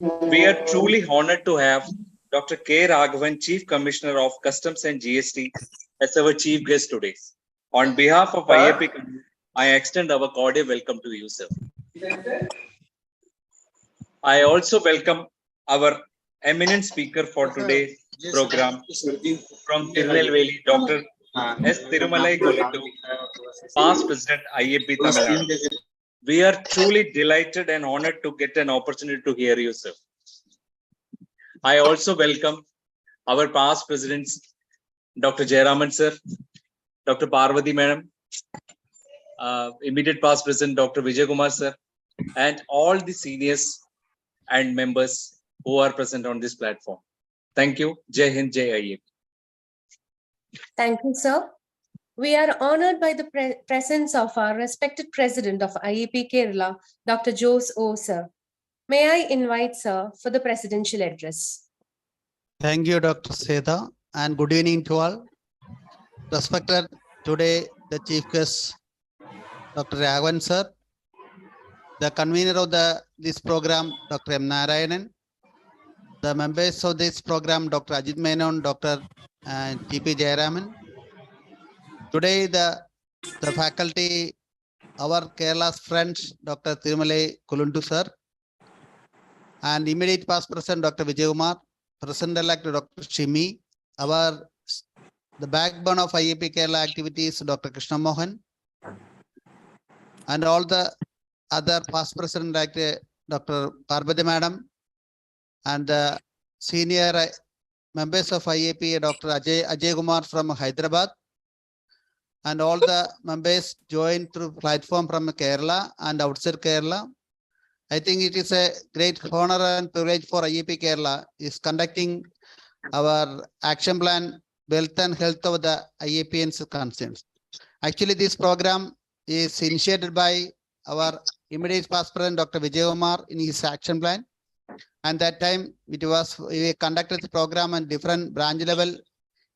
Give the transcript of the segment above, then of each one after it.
We are truly honored to have Dr. K. Raghavan, Chief Commissioner of Customs and GST, as our chief guest today. On behalf of IAP, I extend our cordial welcome to you, sir. I also welcome our eminent speaker for today's program from Tirunelveli, Dr. S. Tirumalai Golandu, past President IAP Tamil Nadu. We are truly delighted and honored to get an opportunity to hear you, sir. I also welcome our past presidents, Dr. Jayaraman sir, Dr. Parvati madam, immediate past president, Dr. Vijay Kumar sir, and all the seniors and members who are present on this platform. Thank you. Jai Hind, Jai IAP. Thank you, sir. We are honored by the presence of our respected President of IAP Kerala, Dr. Jose O. Sir. May I invite Sir for the presidential address. Thank you, Dr. Seda, and good evening to all. Respected today, the Chief Guest, Dr. Raghavan Sir, the convener of this program, Dr. M. Narayanan, the members of this program, Dr. Ajit Menon, Dr. T.P. Jayaraman. Today, the faculty, our Kerala's friends, Dr. Tirumalai Golandu Sir, and immediate past president, Dr. Vijay Kumar, President-elect Dr. Shimi, the backbone of IAP Kerala activities, Dr. Krishna Mohan, and all the other past president like Dr. Parvati Madam, and the senior members of IAP, Dr. Ajay Kumar from Hyderabad, and all the members joined through platform from Kerala and outside Kerala. I think it is a great honor and privilege for IAP Kerala is conducting our action plan, wealth and health of the IAPN's concerns. Actually, this program is initiated by our immediate past president, Dr. Vijay Kumar, in his action plan. And that time we conducted the program on different branch level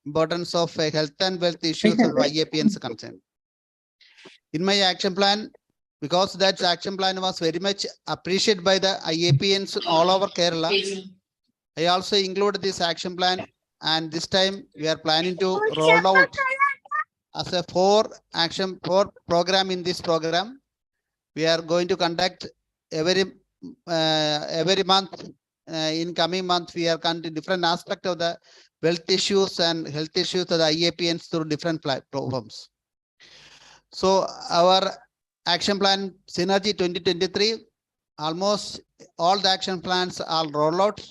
importance of health and wealth issues of IAPN's concern. In my action plan, because that action plan was very much appreciated by the IAPNs all over Kerala, I also included this action plan, and this time we are planning to roll out as a four program in this program. We are going to conduct every month. In coming month, we are conducting different aspects of the wealth issues and health issues of the IAPNs through different platforms. So our action plan Synergy 2023, almost all the action plans are rolled out,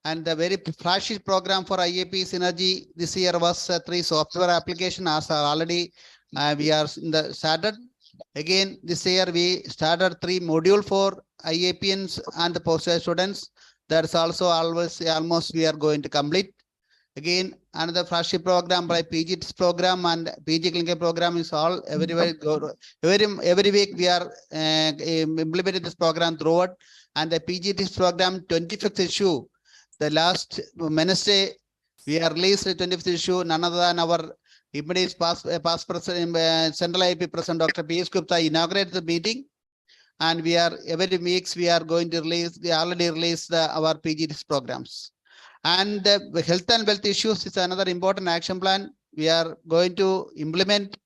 and the very flashy program for IAP Synergy this year was 3 software application as already we are started. Again, this year we started 3 module for IAPNs and the postgraduate students. That's also almost we are going to complete. Again, another flagship program by PGTS program and PG clinical program is all every week we are implementing this program throughout. And the PGTS program 25th issue, the last Wednesday, we are released the 25th issue, none other than our immediate past president, Central IP President Dr. P.S. Gupta inaugurated the meeting. And we are every weeks we are going to release, we already released our PGTS programs. And the health and wealth issues is another important action plan we are going to implement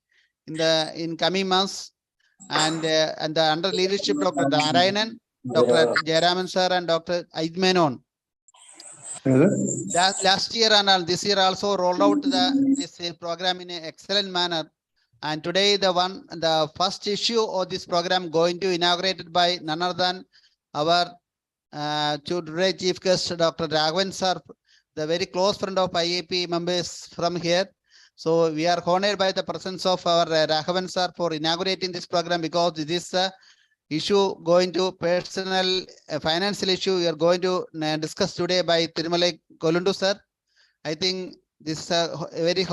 in coming months. And under leadership of Dr. Narayanan, Dr. Jayaraman sir, and Dr. Ajit Menon. Last year and this year also rolled out this program in an excellent manner. And today the first issue of this program going to inaugurated by none other than our today chief guest Dr. Raghavan sir, the very close friend of IAP members from here. So we are honored by the presence of our Raghavan sir for inaugurating this program, because this issue going to personal financial issue we are going to discuss today by Tirumalai Golandu sir. I think this is a very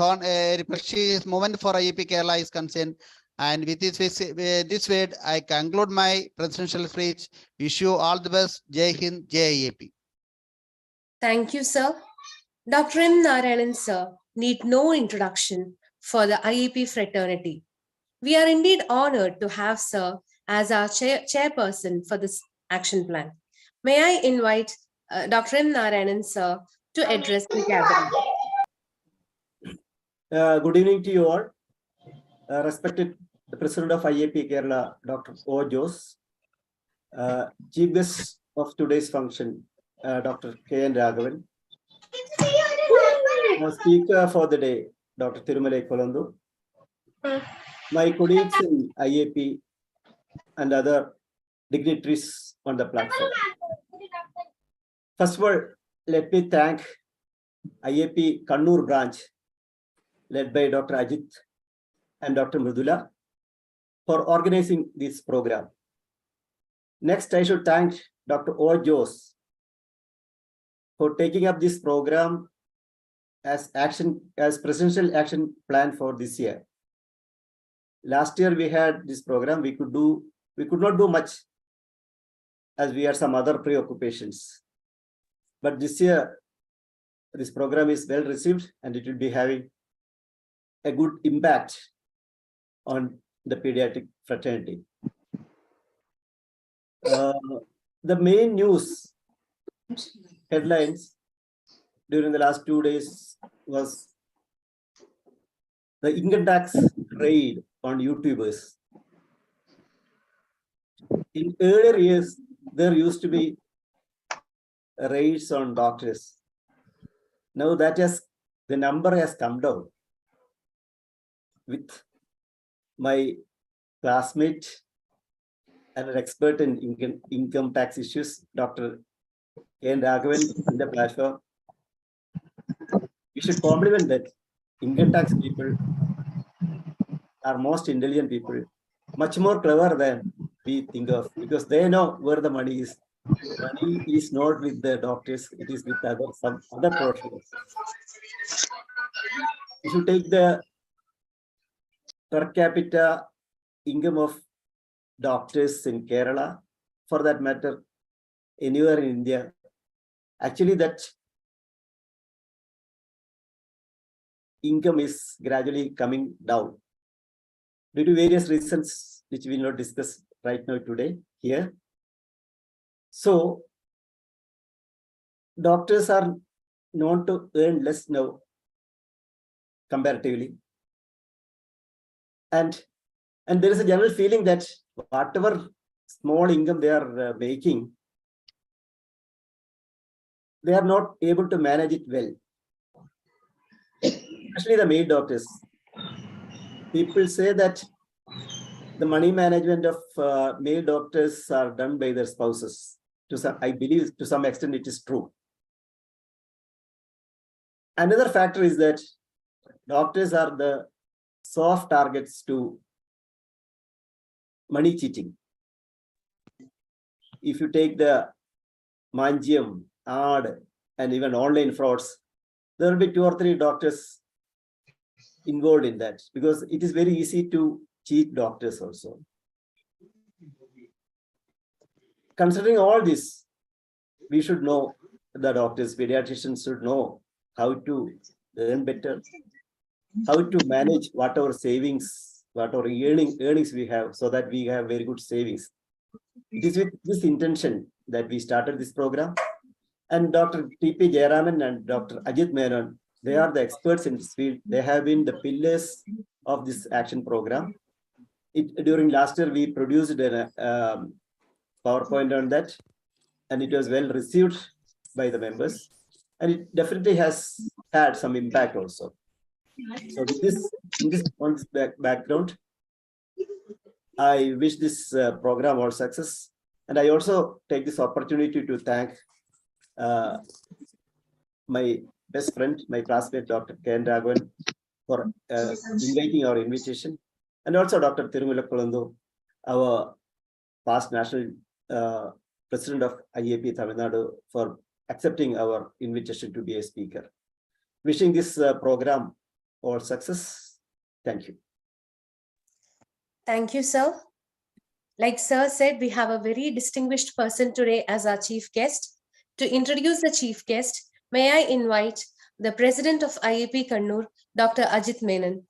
precious moment for IAP Kerala is concerned. And with this way, I conclude my presidential speech. Wish you all the best. Jai Hind, Jai IAP. Thank you, sir. Dr. M. Narayanan sir need no introduction for the IAP fraternity. We are indeed honored to have sir as our chairperson for this action plan. May I invite Dr. M. Narayanan, sir, to address the gathering. Good evening to you all. Respected the President of IAP Kerala, Dr. O. Jose, Chief Guest of today's function, Dr. K. N. Raghavan, Speaker for the day, Dr. Thirumalai Kolandu, my colleagues in IAP and other dignitaries on the platform. First of all, let me thank IAP Kannur branch led by Dr. Ajit and Dr. Mridula for organizing this program. Next, I should thank Dr. O. Jose for taking up this program as presidential action plan for this year. Last year we had this program, we could not do much as we had some other preoccupations. But this year, this program is well received and it will be having a good impact on the pediatric fraternity. The main news headlines during the last 2 days was the income tax raid on YouTubers. In earlier years, there used to be raids on doctors. Now the number has come down. With my classmate and an expert in income tax issues, Dr. K. N. Raghavan in the platform, we should compliment that income tax people are most intelligent people, much more clever than we think of, because they know where the money is. Money is not with the doctors, it is with some other professionals. If you take the per capita income of doctors in Kerala, for that matter, anywhere in India, actually that income is gradually coming down due to various reasons, which we will not discuss right now today here. So, doctors are known to earn less now comparatively. And there is a general feeling that whatever small income they are making, they are not able to manage it well. Especially the male doctors. People say that the money management of male doctors are done by their spouses. I believe to some extent it is true. Another factor is that doctors are the soft targets to money cheating. If you take the Mangium, AD, and even online frauds, there will be 2 or 3 doctors involved in that, because it is very easy to cheat doctors also. Considering all this, we should know, the doctors, pediatricians should know how to earn better, how to manage whatever savings, whatever earnings we have, so that we have very good savings. It is with this intention that we started this program. And Dr. T.P. Jayaraman and Dr. Ajit Menon, they are the experts in this field. They have been the pillars of this action program. During last year, we produced a PowerPoint on that, and it was well received by the members. And it definitely has had some impact also. So with this, in this background, I wish this program all success. And I also take this opportunity to thank my best friend, my classmate, Dr. K. N. Raghavan, for inviting our invitation. And also Dr. Thirumalai Kolandu, our past national president of IAP Tamil Nadu, for accepting our invitation to be a speaker. Wishing this program all success. Thank you. Thank you, sir. Like sir said, we have a very distinguished person today as our chief guest. To introduce the chief guest, may I invite the president of IAP Kannur, Dr. Ajit Menon.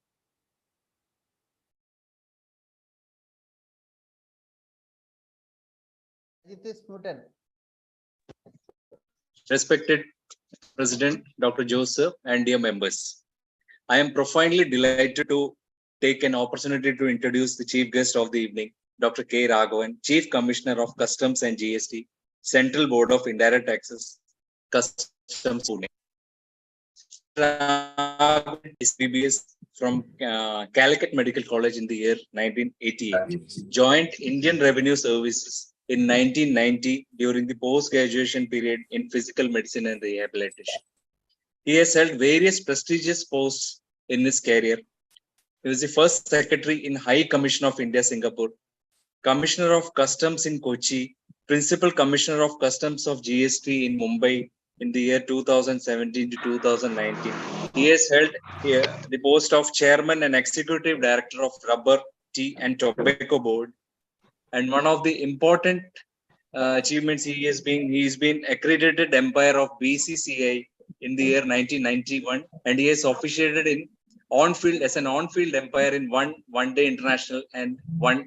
Ajit is muted. Respected President Dr. Joseph and dear members, I am profoundly delighted to take an opportunity to introduce the chief guest of the evening, Dr. K. Raghavan, Chief Commissioner of Customs and GST, Central Board of Indirect Taxes, Customs, Pune. Is BBS from Calicut Medical College in the year 1988. Joined Indian Revenue Services in 1990 during the post-graduation period in physical medicine and rehabilitation. He has held various prestigious posts in his career. He was the first secretary in High Commission of India, Singapore, Commissioner of Customs in Kochi, Principal Commissioner of Customs of GST in Mumbai in the year 2017 to 2019. He has held the post of Chairman and Executive Director of Rubber, Tea and Tobacco Board. And one of the important achievements he's been accredited umpire of BCCI in the year 1991, and he has officiated in on-field as an on-field umpire in one-day international and one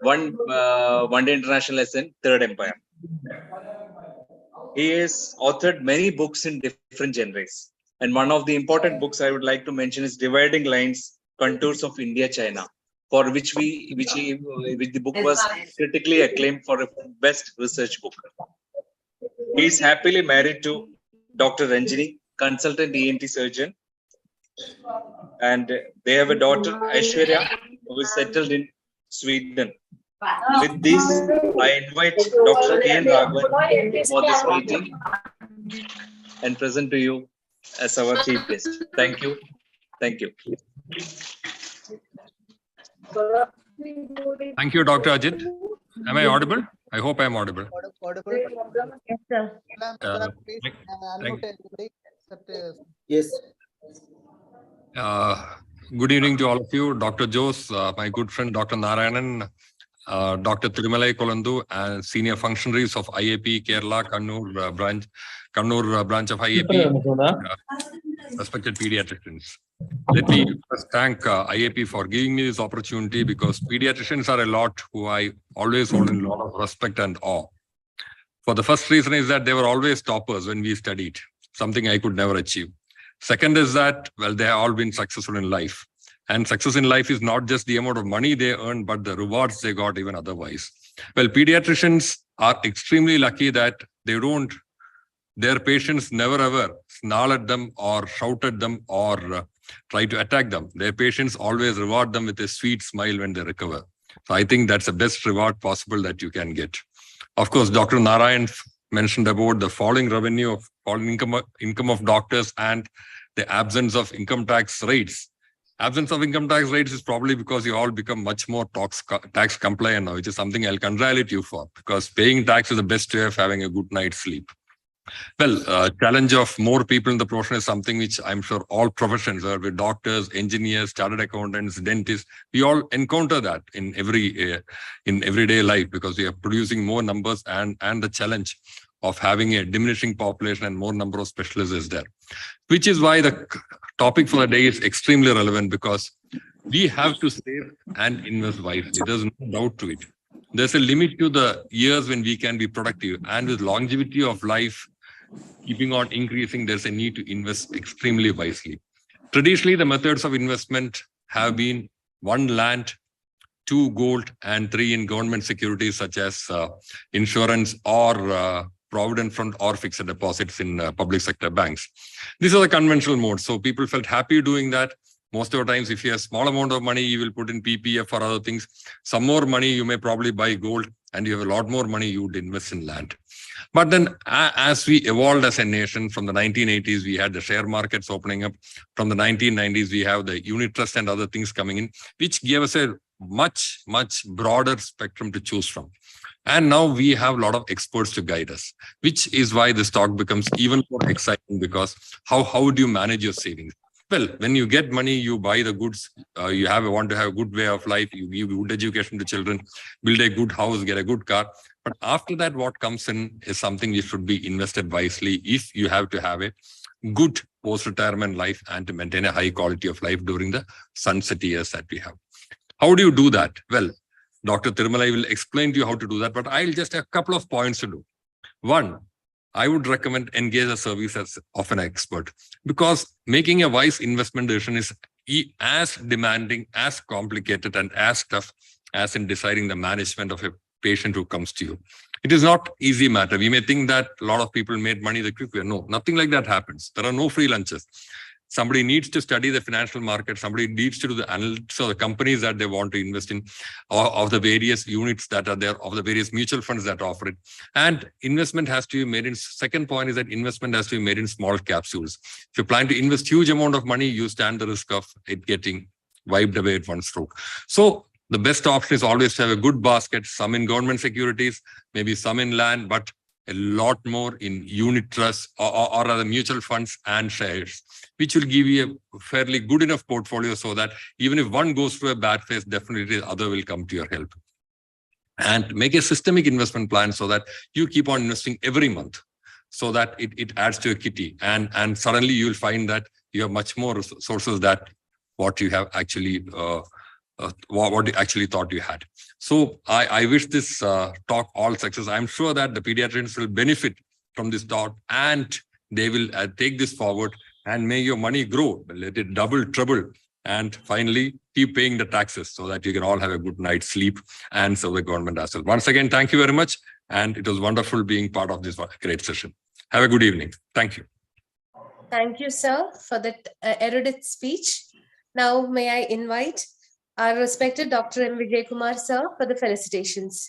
one-day international as an third umpire. He has authored many books in different genres, and one of the important books I would like to mention is Dividing Lines: Contours of India-China, for which the book was critically acclaimed for a best research book. He is happily married to Dr. Ranjini, consultant ENT surgeon, and they have a daughter, Aishwarya, who is settled in Sweden. With this, I invite Dr. K. Raghavan for this meeting and present to you as our chief guest. Thank you. Thank you. Thank you, Dr. Ajit. Am I audible? I hope I am audible. Yes, sir. Yes. Good evening to all of you. Dr. Jose, my good friend Dr. Narayanan, Dr. Thirumalai Kolandu, and senior functionaries of IAP Kerala Kannur branch of IAP, respected pediatricians. Let me first thank IAP for giving me this opportunity, because pediatricians are a lot who I always hold in a lot of respect and awe. For the first reason is that they were always toppers when we studied, something I could never achieve. Second is that, well, they have all been successful in life. And success in life is not just the amount of money they earn, but the rewards they got even otherwise. Well, pediatricians are extremely lucky that their patients never ever snarl at them or shout at them or try to attack them. Their patients always reward them with a sweet smile when they recover. So I think that's the best reward possible that you can get. Of course, Dr. Narayan mentioned about the falling income of doctors and the absence of income tax rates. Absence of income tax rates is probably because you all become much more tax compliant now, which is something I'll congratulate you for, because paying tax is the best way of having a good night's sleep. Well, challenge of more people in the profession is something which I'm sure all professions, whether doctors, engineers, chartered accountants, dentists, we all encounter that in everyday life, because we are producing more numbers and the challenge of having a diminishing population and more number of specialists is there. Which is why the topic for the day is extremely relevant, because we have to save and invest wisely. There's no doubt to it. There's a limit to the years when we can be productive, and with longevity of life keeping on increasing, there's a need to invest extremely wisely. Traditionally, the methods of investment have been 1, land, 2, gold, and 3 in government securities such as insurance or provident fund or fixed deposits in public sector banks. These are the conventional modes. So people felt happy doing that. Most of the times, if you have a small amount of money, you will put in PPF or other things. Some more money, you may probably buy gold, and you have a lot more money, you would invest in land. But then as we evolved as a nation, from the 1980s, we had the share markets opening up. From the 1990s, we have the unit trust and other things coming in, which gave us a much, much broader spectrum to choose from. And now we have a lot of experts to guide us, which is why this talk becomes even more exciting, because how do you manage your savings? Well, when you get money, you buy the goods, you want to have a good way of life, you give good education to children, build a good house, get a good car. But after that, what comes in is something which should be invested wisely if you have to have a good post-retirement life and to maintain a high quality of life during the sunset years that we have. How do you do that? Well, Dr. Thirumalai will explain to you how to do that, but I'll just have a couple of points to do. One, I would recommend engage the services of an expert, because making a wise investment decision is as demanding, as complicated, and as tough as in deciding the management of a patient who comes to you. It is not easy matter. We may think that a lot of people made money the quick way. No, nothing like that happens. There are no free lunches. Somebody needs to study the financial market. Somebody needs to do the analytics of the companies that they want to invest in, or of the various units that are there, of the various mutual funds that offer it. And investment has to be made in, second point is that investment has to be made in small capsules. If you plan to invest huge amount of money, you stand the risk of it getting wiped away at one stroke. So the best option is always to have a good basket, some in government securities, maybe some in land, but a lot more in unit trusts or other mutual funds and shares, which will give you a fairly good enough portfolio so that even if one goes through a bad phase, definitely the other will come to your help. And make a systemic investment plan so that you keep on investing every month, so that it adds to a kitty. And suddenly you'll find that you have much more sources that what you have actually what you actually thought you had. So I wish this talk all success. I'm sure that the pediatricians will benefit from this talk, and they will take this forward and make your money grow. Let it double, treble, and finally keep paying the taxes so that you can all have a good night's sleep and serve the government as well. Once again, thank you very much. And it was wonderful being part of this great session. Have a good evening. Thank you. Thank you, sir, for that erudite speech. Now, may I invite our respected Dr. M. Vijay Kumar, sir, for the felicitations.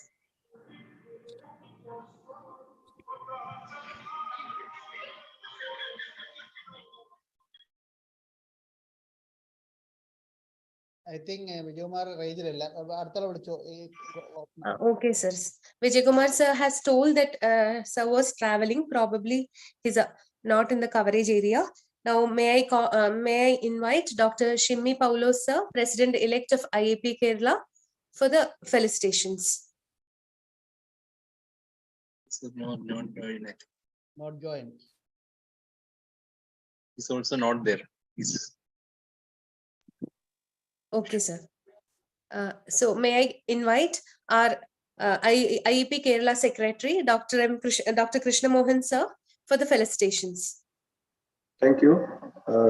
I think Vijaykumar raised Okay, sir. Vijay Kumar, sir, has told that sir was traveling. Probably he's not in the coverage area. Now, may I invite Dr. Shimmi Paulo, sir, President-elect of IAP Kerala, for the felicitations. Not joined. not joined. He's also not there. Okay, sir. So may I invite our IEP Kerala Secretary, Dr. Krishna Mohan, sir, for the felicitations. Thank you.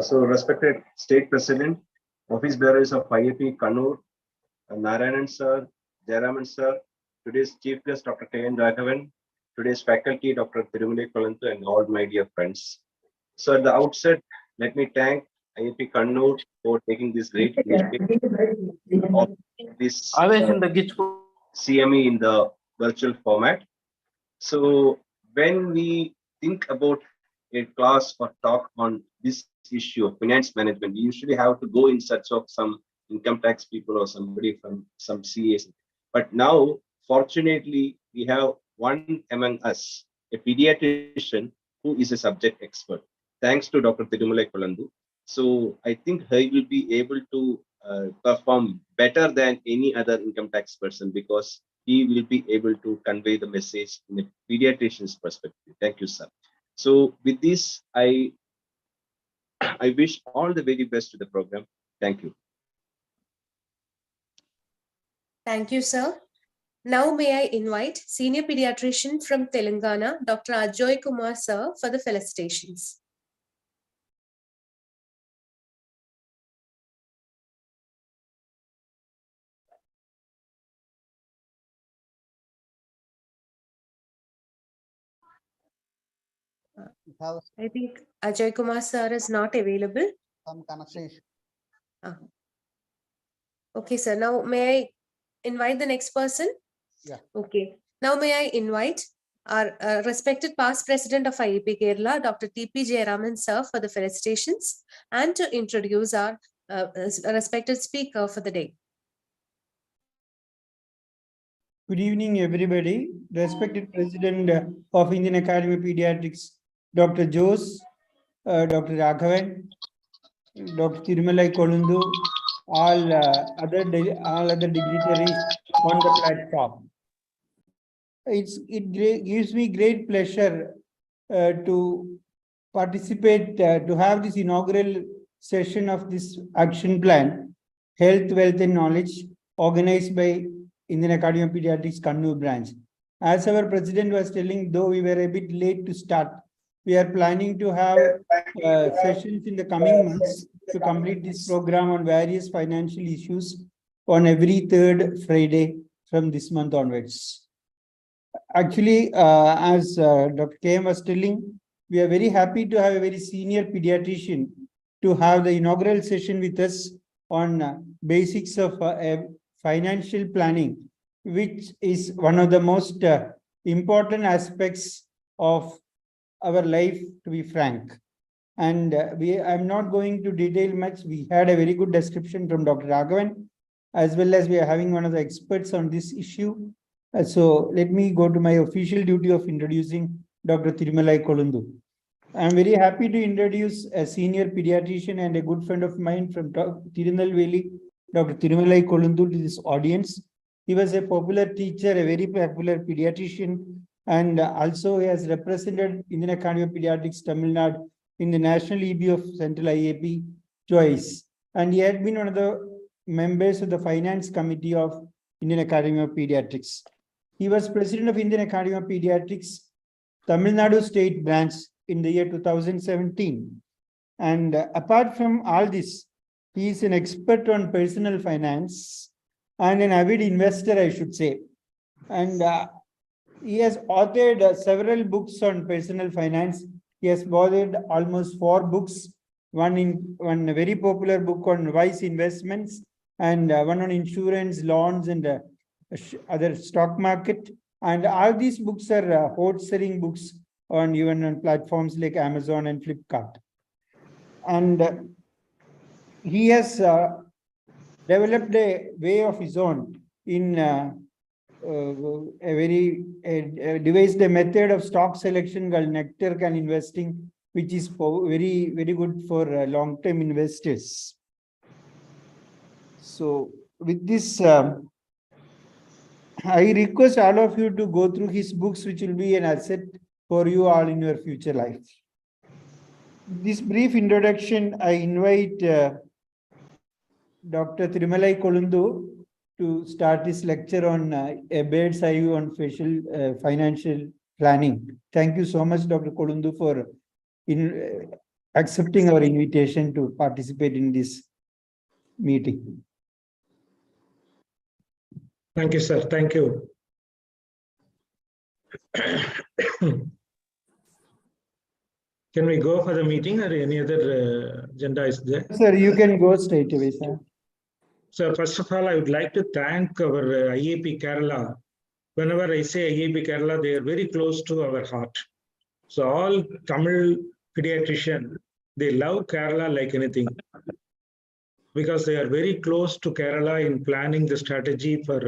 So respected State President, Office Bearers of IAP Kannur, Narayanan sir, Jayaraman sir, today's Chief Guest Dr. K.N. Raghavan, today's faculty Dr. Thirumalai Kolandu, and all my dear friends. So at the outset, let me thank IAP Kannur for taking this great initiative of this CME in the virtual format. So when we think about a class or talk on this issue of finance management, we usually have to go in search of some income tax people or somebody from some CAs. But now, fortunately, we have one among us, a pediatrician who is a subject expert, thanks to Dr. Thirumalai Kolandu. So I think he will be able to perform better than any other income tax person, because he will be able to convey the message in a pediatrician's perspective. Thank you, sir. So with this, I wish all the very best to the program. Thank you. Thank you, sir. Now may I invite Senior Pediatrician from Telangana, Dr. Ajoy Kumar, sir, for the felicitations. I think Ajoy Kumar, sir, is not available. Some connection. Okay, sir. Now may I invite the next person? Yeah. Okay. Now may I invite our respected past president of IAP Kerala, Dr. T.P. Jayaraman, sir, for the felicitations, and to introduce our respected speaker for the day. Good evening, everybody. Respected President of Indian Academy of Pediatrics, Dr. Jose, Dr. Raghavan, Dr. Thirumalai Kolandu, all other dignitaries on the platform. It gives me great pleasure to participate, to have this inaugural session of this action plan, Health, Wealth and Knowledge, organized by Indian Academy of Pediatrics Kannur branch. As our president was telling, though we were a bit late to start, we are planning to have sessions in the coming months to complete this program on various financial issues on every third Friday from this month onwards. Actually, as Dr. KM was telling, we are very happy to have a very senior pediatrician to have the inaugural session with us on basics of financial planning, which is one of the most important aspects of our life, to be frank. And I'm not going to detail much. We had a very good description from Dr. Raghavan, as well as we are having one of the experts on this issue. So let me go to my official duty of introducing Dr. Thirumalai Kolundu. I'm very happy to introduce a senior pediatrician and a good friend of mine from Tirunelveli, Dr. Thirumalai Kolundu, to this audience. He was a popular teacher, a very popular pediatrician, and also he has represented Indian Academy of Pediatrics, Tamil Nadu, in the National EB of Central IAP twice. And he had been one of the members of the Finance Committee of Indian Academy of Pediatrics. He was president of Indian Academy of Pediatrics, Tamil Nadu State Branch in the year 2017. And apart from all this, he is an expert on personal finance and an avid investor, I should say. And he has authored several books on personal finance. He has authored almost 4 books, one very popular book on wise investments, and one on insurance, loans, and other stock market. And all these books are hot-selling books on even on platforms like Amazon and Flipkart. And he has developed a way of his own in devised a method of stock selection called Nectar Can Investing, which is very, very good for long-term investors. So with this, I request all of you to go through his books, which will be an asset for you all in your future life. This brief introduction, I invite Dr. Thirumalai Kolundu to start his lecture on a bird's eye view on financial planning. Thank you so much, Dr. Kolundu, for accepting our invitation to participate in this meeting. Thank you, sir. Thank you. Can we go for the meeting or any other agenda is there? Sir, you can go straight away, sir. So first of all, I would like to thank our IAP Kerala. Whenever I say IAP Kerala, they are very close to our heart. So all Tamil pediatricians, they love Kerala like anything, because they are very close to Kerala in planning the strategy for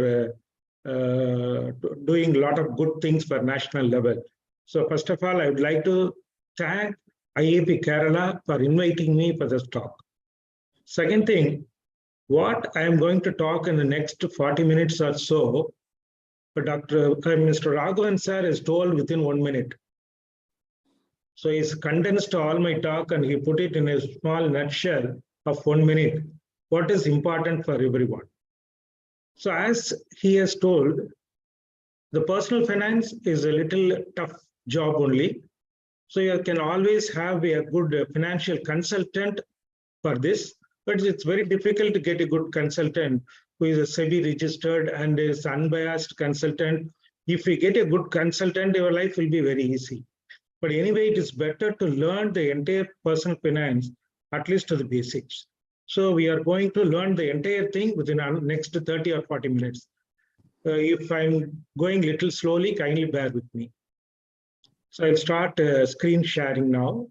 doing a lot of good things for national level. So first of all, I would like to thank IAP Kerala for inviting me for this talk. Second thing, what I am going to talk in the next 40 minutes or so, but Mr. Raghavan sir has told within 1 minute. So he's condensed all my talk and he put it in a small nutshell of 1 minute, what is important for everyone. So as he has told, the personal finance is a little tough job only. So you can always have a good financial consultant for this, but it's very difficult to get a good consultant who is a SEBI registered and is unbiased consultant. If you get a good consultant, your life will be very easy. But anyway, it is better to learn the entire personal finance, at least to the basics. So we are going to learn the entire thing within the next 30 or 40 minutes. If I'm going little slowly, kindly bear with me. So I'll start screen sharing now.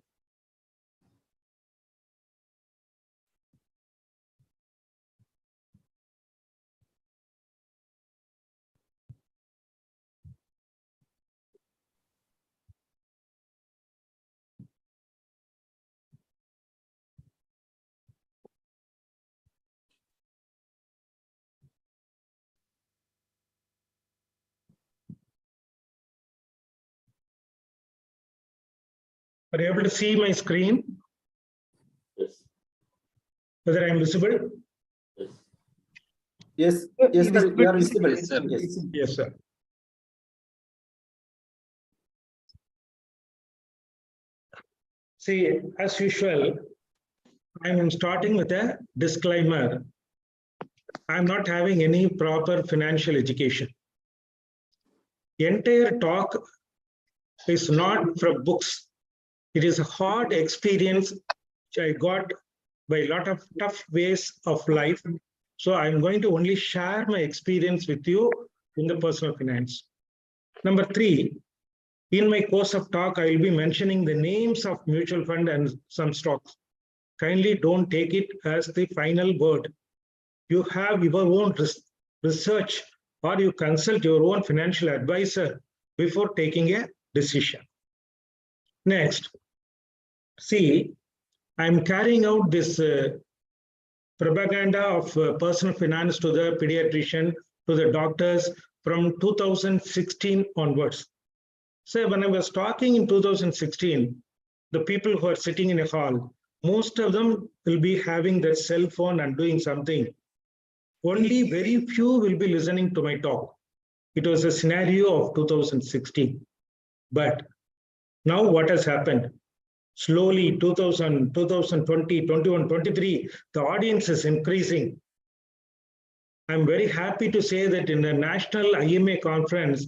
Are you able to see my screen? Yes. Whether I'm visible? Yes, yes, sir, you are visible. Yes, sir. Yes. Yes, sir. See, as usual, I am starting with a disclaimer. I'm not having any proper financial education. The entire talk is not from books. It is a hard experience which I got by a lot of tough ways of life. So I'm going to only share my experience with you in the personal finance. Number 3, in my course of talk, I will be mentioning the names of mutual fund and some stocks. Kindly don't take it as the final word. You have your own research or you consult your own financial advisor before taking a decision. Next, see, I'm carrying out this propaganda of personal finance to the pediatrician, to the doctors from 2016 onwards. So when I was talking in 2016, the people who are sitting in a hall, most of them will be having their cell phone and doing something. Only very few will be listening to my talk. It was a scenario of 2016. But now what has happened? Slowly 2020, 21, 23, the audience is increasing. I'm very happy to say that in the National IMA conference,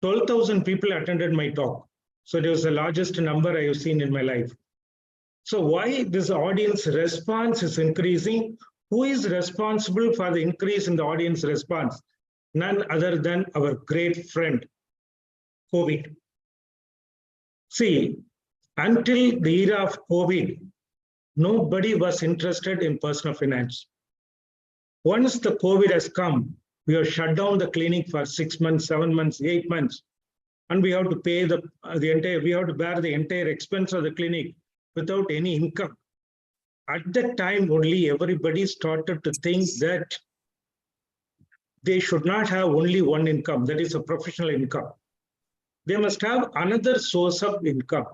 12,000 people attended my talk. So it was the largest number I have seen in my life. So why this audience response is increasing? Who is responsible for the increase in the audience response? None other than our great friend, COVID. See, until the era of COVID, nobody was interested in personal finance. Once the COVID has come, we have shut down the clinic for 6 months, 7 months, 8 months, and we have to pay we have to bear the entire expense of the clinic without any income. At that time only, everybody started to think that they should not have only one income, that is a professional income. They must have another source of income.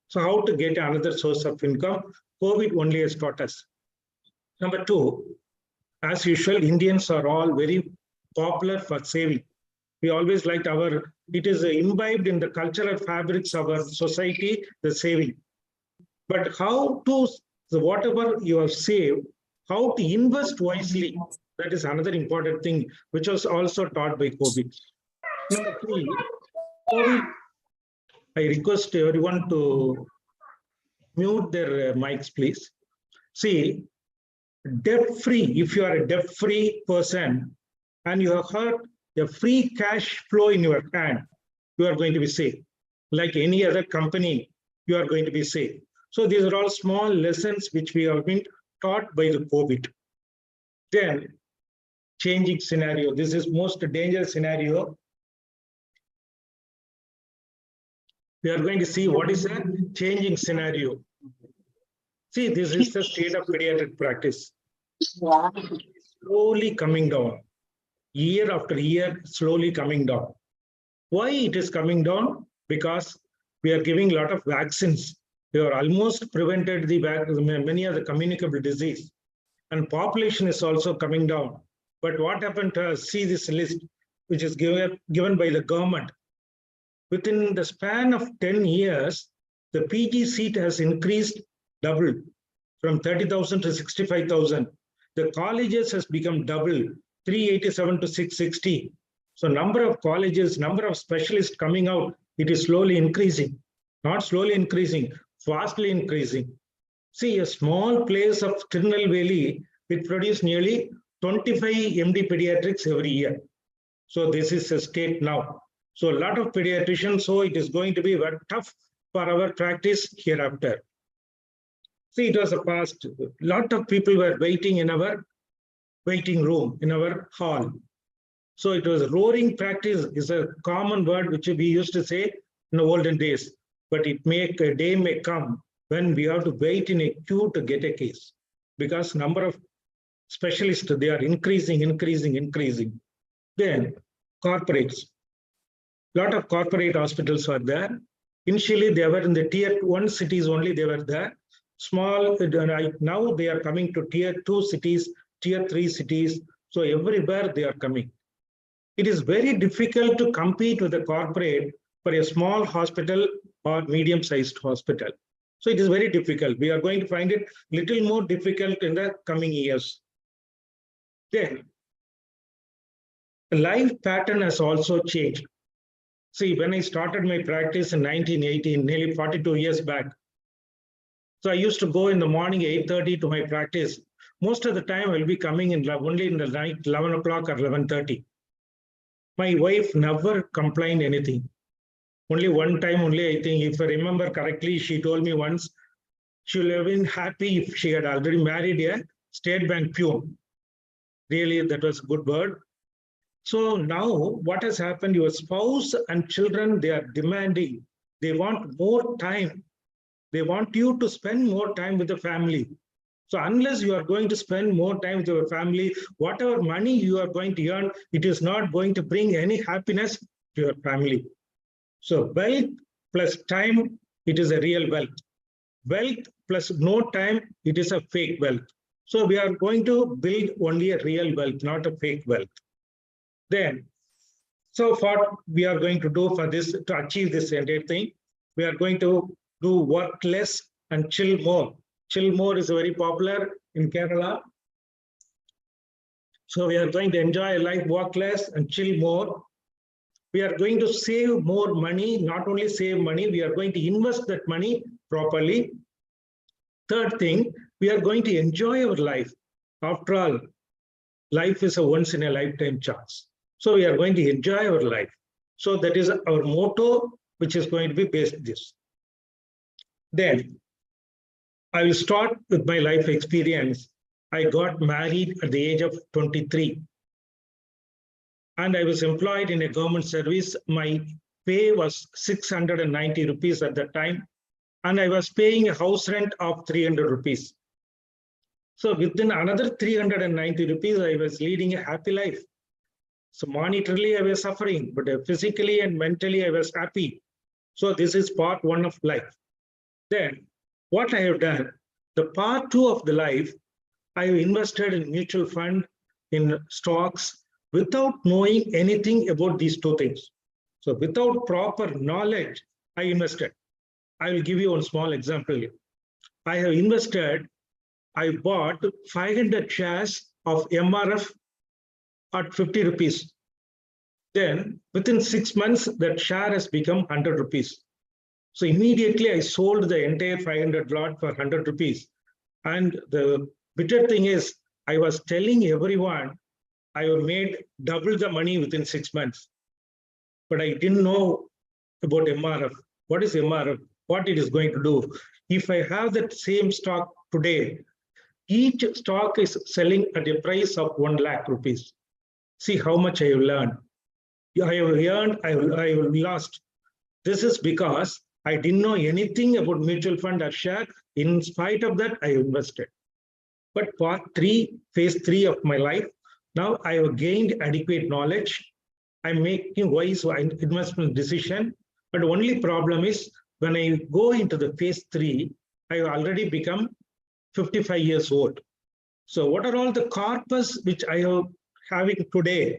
So how to get another source of income? COVID only has taught us. Number 2, as usual, Indians are all very popular for saving. We always liked it is imbibed in the cultural fabrics of our society, the saving. But how to, whatever you have saved, how to invest wisely, that is another important thing, which was also taught by COVID. Number 3, COVID, I request everyone to mute their mics, please. See, debt-free, if you are a debt-free person and you have heard a free cash flow in your hand, you are going to be safe. Like any other company, you are going to be safe. So these are all small lessons which we have been taught by the COVID. Then, changing scenario. This is most dangerous scenario. We are going to see what is a changing scenario. See, this is the state of pediatric practice. Slowly coming down. Year after year, slowly coming down. Why it is coming down? Because we are giving a lot of vaccines. We are almost prevented many of the communicable disease. And population is also coming down. But what happened to us? See this list, which is given by the government. Within the span of 10 years, the PG seat has increased double from 30,000 to 65,000. The colleges has become double, 387 to 660. So number of colleges, number of specialists coming out, it is slowly increasing. Not slowly increasing, vastly increasing. See, a small place of Tirunelveli, it produces nearly 25 MD pediatrics every year. So this is a state now. So a lot of pediatricians, so it is going to be very tough for our practice hereafter. See, it was a past. A lot of people were waiting in our waiting room, in our hall. So it was roaring practice is a common word which we used to say in the olden days. But a day may come when we have to wait in a queue to get a case. Because number of specialists, they are increasing. Then corporates. Lot of corporate hospitals are there. Initially, they were in the tier 1 cities only, they were there. Small, now they are coming to tier 2 cities, tier 3 cities. So everywhere they are coming. It is very difficult to compete with a corporate for a small hospital or medium-sized hospital. So it is very difficult. We are going to find it little more difficult in the coming years. Then, the life pattern has also changed. See, when I started my practice in 1918, nearly 42 years back, so I used to go in the morning 8:30 to my practice. Most of the time I will be coming in only in the night 11 o'clock or 11:30. My wife never complained anything. Only one time only, I think, if I remember correctly, she told me once, she would have been happy if she had already married a State Bank peon. Really, that was a good word. So now what has happened, your spouse and children, they are demanding, they want more time. They want you to spend more time with the family. So unless you are going to spend more time with your family, whatever money you are going to earn, it is not going to bring any happiness to your family. So wealth plus time, it is a real wealth. Wealth plus no time, it is a fake wealth. So we are going to build only a real wealth, not a fake wealth. Then, so what we are going to do for this, to achieve this entire thing, we are going to do work less and chill more. Chill more is very popular in Kerala. So we are going to enjoy life, work less and chill more. We are going to save more money, not only save money, we are going to invest that money properly. Third thing, we are going to enjoy our life. After all, life is a once in a lifetime chance. So we are going to enjoy our life. So that is our motto, which is going to be based on this. Then I will start with my life experience. I got married at the age of 23. And I was employed in a government service. My pay was 690 rupees at that time. And I was paying a house rent of 300 rupees. So within another 390 rupees, I was leading a happy life. So monetarily, I was suffering, but physically and mentally, I was happy. So this is part one of life. Then what I have done, the part two of the life, I have invested in mutual fund, in stocks, without knowing anything about these two things. So without proper knowledge, I invested. I will give you one small example here. I have invested, I bought 500 shares of MRF at 50 rupees. Then within 6 months, that share has become 100 rupees. So immediately I sold the entire 500 lot for 100 rupees. And the bitter thing is, I was telling everyone I have made double the money within 6 months. But I didn't know about MRF. What is MRF? What it is going to do? If I have that same stock today, each stock is selling at a price of 1 lakh rupees. See how much I have learned. I have earned, I have lost. This is because I didn't know anything about mutual fund or share. In spite of that, I invested. But part three, phase 3 of my life, now I have gained adequate knowledge. I'm making wise investment decision. But only problem is when I go into the phase 3, I have already become 55 years old. So what are all the corpus which I am having today,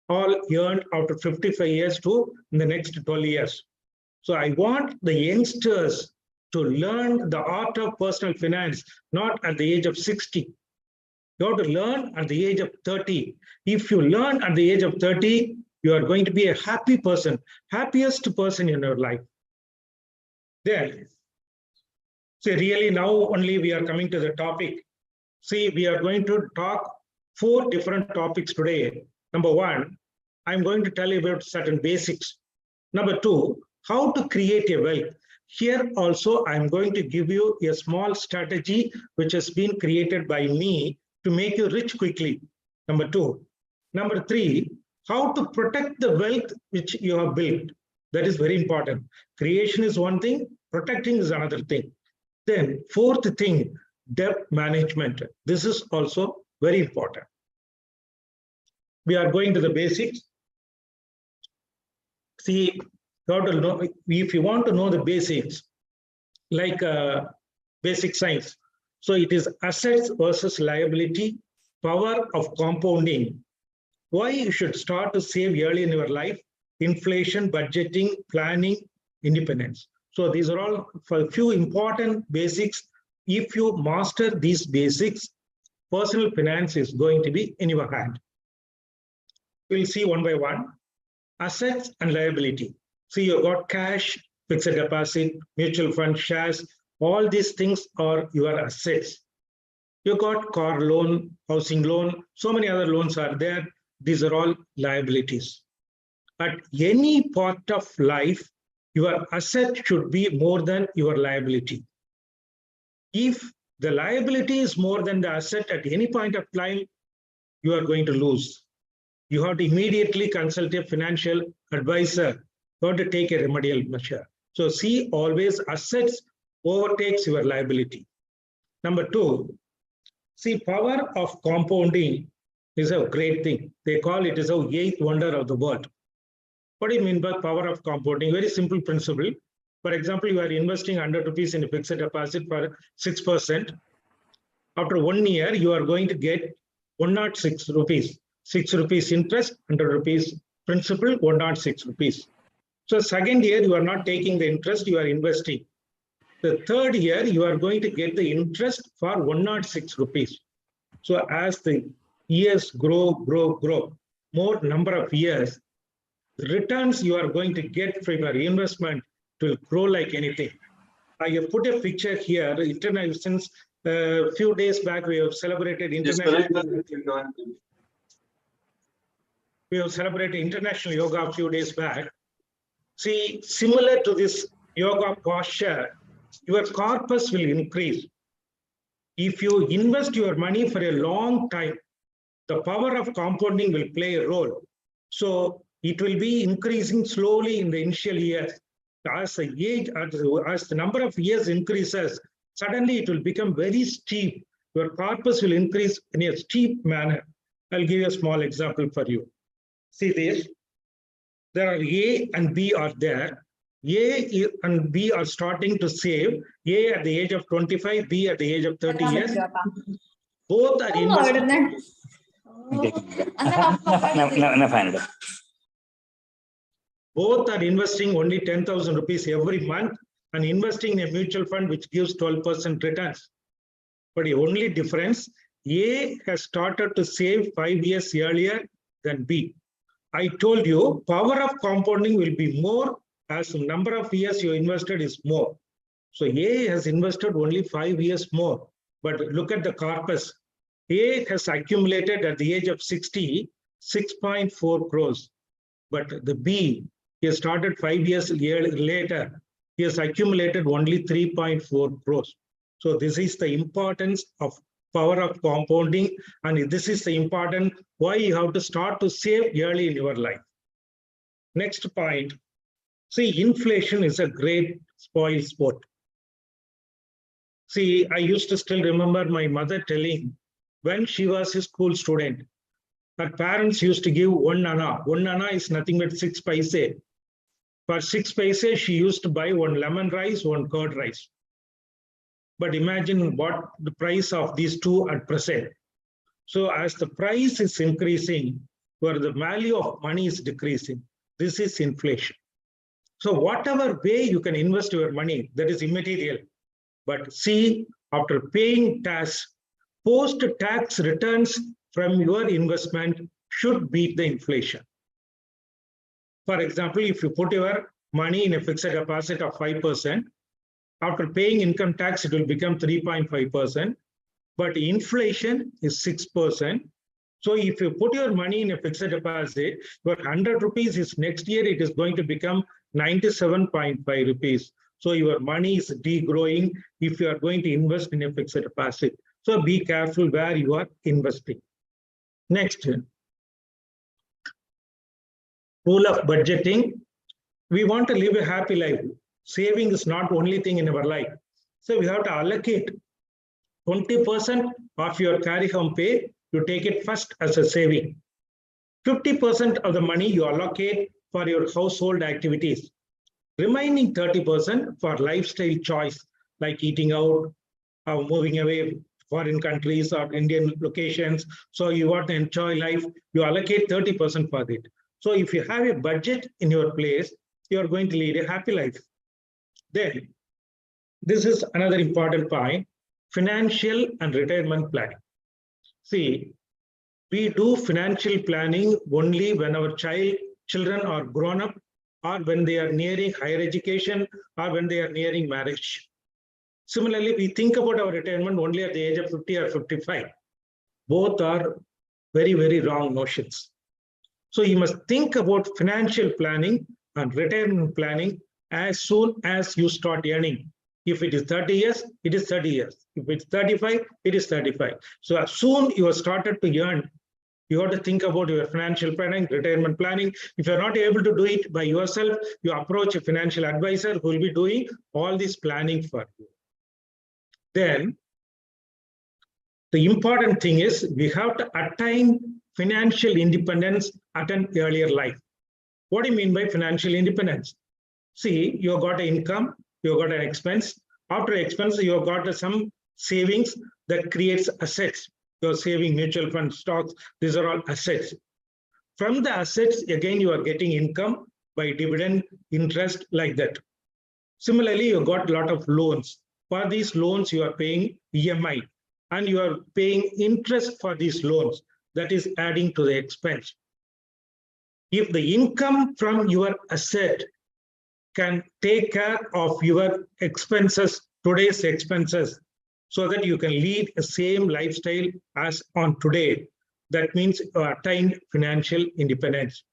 all earned after 55 years to in the next 12 years. So I want the youngsters to learn the art of personal finance, not at the age of 60. You have to learn at the age of 30. If you learn at the age of 30, you are going to be a happy person, happiest person in your life. Then, so really now only we are coming to the topic. See, we are going to talk 4 different topics today. Number 1, I'm going to tell you about certain basics. Number 2, how to create a wealth. Here also, I'm going to give you a small strategy which has been created by me to make you rich quickly. Number 2. Number 3, how to protect the wealth which you have built. That is very important. Creation is one thing, protecting is another thing. Then 4th thing, debt management. This is also very important. We are going to the basics. See, you have to know, if you want to know the basics, like basic science. So it is assets versus liability, power of compounding. Why you should start to save early in your life, inflation, budgeting, planning, independence. So these are all for a few important basics. If you master these basics, personal finance is going to be in your hand. We'll see one by one. Assets and liability. See, you've got cash, fixed deposit, mutual fund, shares. All these things are your assets. You got car loan, housing loan, so many other loans are there. These are all liabilities. At any part of life, your asset should be more than your liability. If the liability is more than the asset at any point of time, you are going to lose. You have to immediately consult a financial advisor. You have to take a remedial measure. So see, always assets overtakes your liability. Number two, see, power of compounding is a great thing. They call it as the eighth wonder of the world. What do you mean by power of compounding? Very simple principle. For example, you are investing 100 rupees in a fixed deposit for 6%. After 1 year, you are going to get 106 rupees. 6 rupees interest, 100 rupees principal, 106 rupees. So second year, you are not taking the interest, you are investing. The third year, you are going to get the interest for 106 rupees. So as the years grow, more number of years, the returns you are going to get from your investment will grow like anything. I have put a picture here. Since a few days back, we have celebrated International Yoga a few days back. See, similar to this yoga posture, your corpus will increase. If you invest your money for a long time, the power of compounding will play a role. So it will be increasing slowly in the initial years. As the number of years increases, suddenly it will become very steep. Your corpus will increase in a steep manner. I'll give you a small example for you. See this. There are A and B are there. A and B are starting to save. A at the age of 25, B at the age of 30 years. Both are investing. Both are investing only 10,000 rupees every month and investing in a mutual fund which gives 12% returns. But the only difference, A has started to save 5 years earlier than B. I told you, power of compounding will be more as the number of years you invested is more. So A has invested only 5 years more. But look at the corpus. A has accumulated at the age of 60, 6.4 crores. But the B, he has started 5 years later. He has accumulated only 3.4 crores. So this is the importance of power of compounding. And this is the important why you have to start to save early in your life. Next point. See, inflation is a great spoil sport. See, I used to still remember my mother telling when she was a school student, her parents used to give 1 anna. 1 anna is nothing but 6 paise. For 6 paise, she used to buy 1 lemon rice, 1 curd rice. But imagine what the price of these two at present. So as the price is increasing, where the value of money is decreasing, this is inflation. So whatever way you can invest your money, that is immaterial. But see, after paying tax, post-tax returns from your investment should beat the inflation. For example, if you put your money in a fixed deposit of 5%, after paying income tax, it will become 3.5%, but inflation is 6%. So if you put your money in a fixed deposit, your 100 rupees is next year, it is going to become 97.5 rupees. So your money is degrowing if you are going to invest in a fixed deposit. So be careful where you are investing. Next, rule of budgeting. We want to live a happy life. Saving is not the only thing in our life. So we have to allocate 20% of your carry home pay, you take it first as a saving. 50% of the money you allocate for your household activities. Remaining 30% for lifestyle choice, like eating out, or moving away foreign countries or Indian locations. So you want to enjoy life, you allocate 30% for it. So if you have a budget in your place, you are going to lead a happy life. Then, this is another important point, financial and retirement planning. See, we do financial planning only when our children are grown up, or when they are nearing higher education, or when they are nearing marriage. Similarly, we think about our retirement only at the age of 50 or 55. Both are very, very wrong notions. So you must think about financial planning and retirement planning as soon as you start earning. If it is 30 years, it is 30 years. If it's 35, it is 35. So as soon you have started to earn, you have to think about your financial planning, retirement planning. If you're not able to do it by yourself, you approach a financial advisor who will be doing all this planning for you. Then, the important thing is we have to attain financial independence at an earlier life. What do you mean by financial independence? See, you got an income, you got an expense. After expense, you got some savings that creates assets. You're saving mutual fund stocks. These are all assets. From the assets, again, you are getting income by dividend, interest, like that. Similarly, you got a lot of loans. For these loans, you are paying EMI and you are paying interest for these loans. That is adding to the expense. If the income from your asset can take care of your expenses, today's expenses, so that you can lead the same lifestyle as on today, that means you attain financial independence.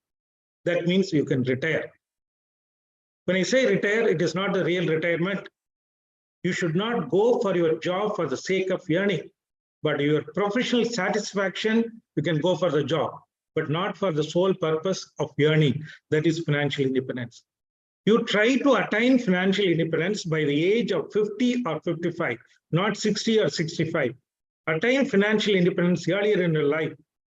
That means you can retire. When I say retire, it is not the real retirement. You should not go for your job for the sake of earning, but your professional satisfaction, you can go for the job, but not for the sole purpose of earning. That is financial independence. You try to attain financial independence by the age of 50 or 55, not 60 or 65. Attain financial independence earlier in your life.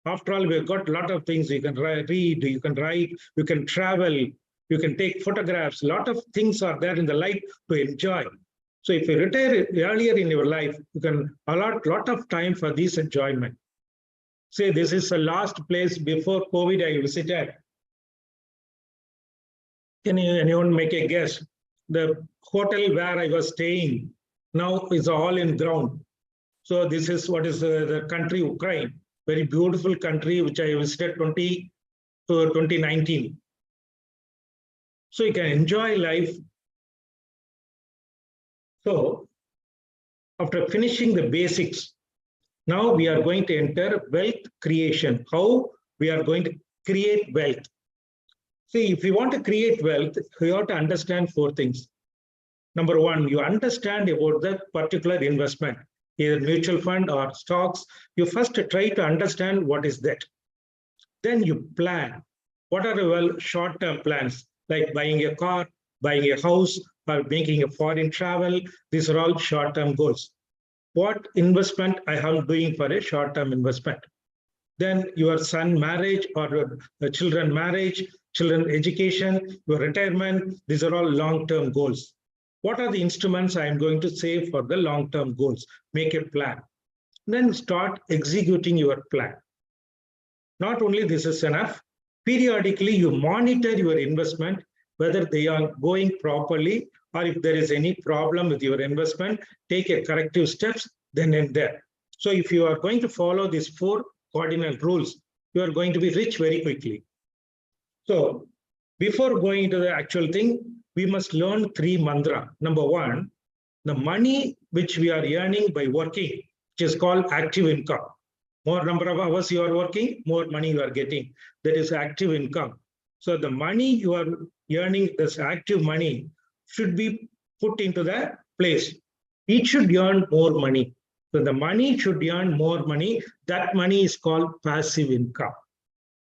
After all, we've got a lot of things. You can read, you can write, you can travel, you can take photographs. A lot of things are there in the life to enjoy. So if you retire earlier in your life, you can allot a lot of time for this enjoyment. Say this is the last place before COVID I visited. Can anyone make a guess? The hotel where I was staying now is all in ground. So this is what is the country Ukraine, very beautiful country which I visited 2019. So you can enjoy life. So after finishing the basics, now we are going to enter wealth creation. How we are going to create wealth. See, if you want to create wealth, you have to understand four things. Number one, you understand about the particular investment, either mutual fund or stocks. You first try to understand what is that. Then you plan. What are the short-term plans, like buying a car, buying a house, or making a foreign travel? These are all short-term goals. What investment I am doing for a short-term investment? Then your son marriage or children marriage, children education, your retirement, these are all long-term goals. What are the instruments I am going to save for the long-term goals? Make a plan. Then start executing your plan. Not only this is enough, periodically you monitor your investment, whether they are going properly or if there is any problem with your investment, take a corrective steps then and there. So if you are going to follow these four cardinal rules, you are going to be rich very quickly. So before going into the actual thing, we must learn three mantra. Number one, the money which we are earning by working, which is called active income. More number of hours you are working, more money you are getting. That is active income. So the money you are earning, this active money, should be put into the place. It should earn more money. So the money should earn more money. That money is called passive income.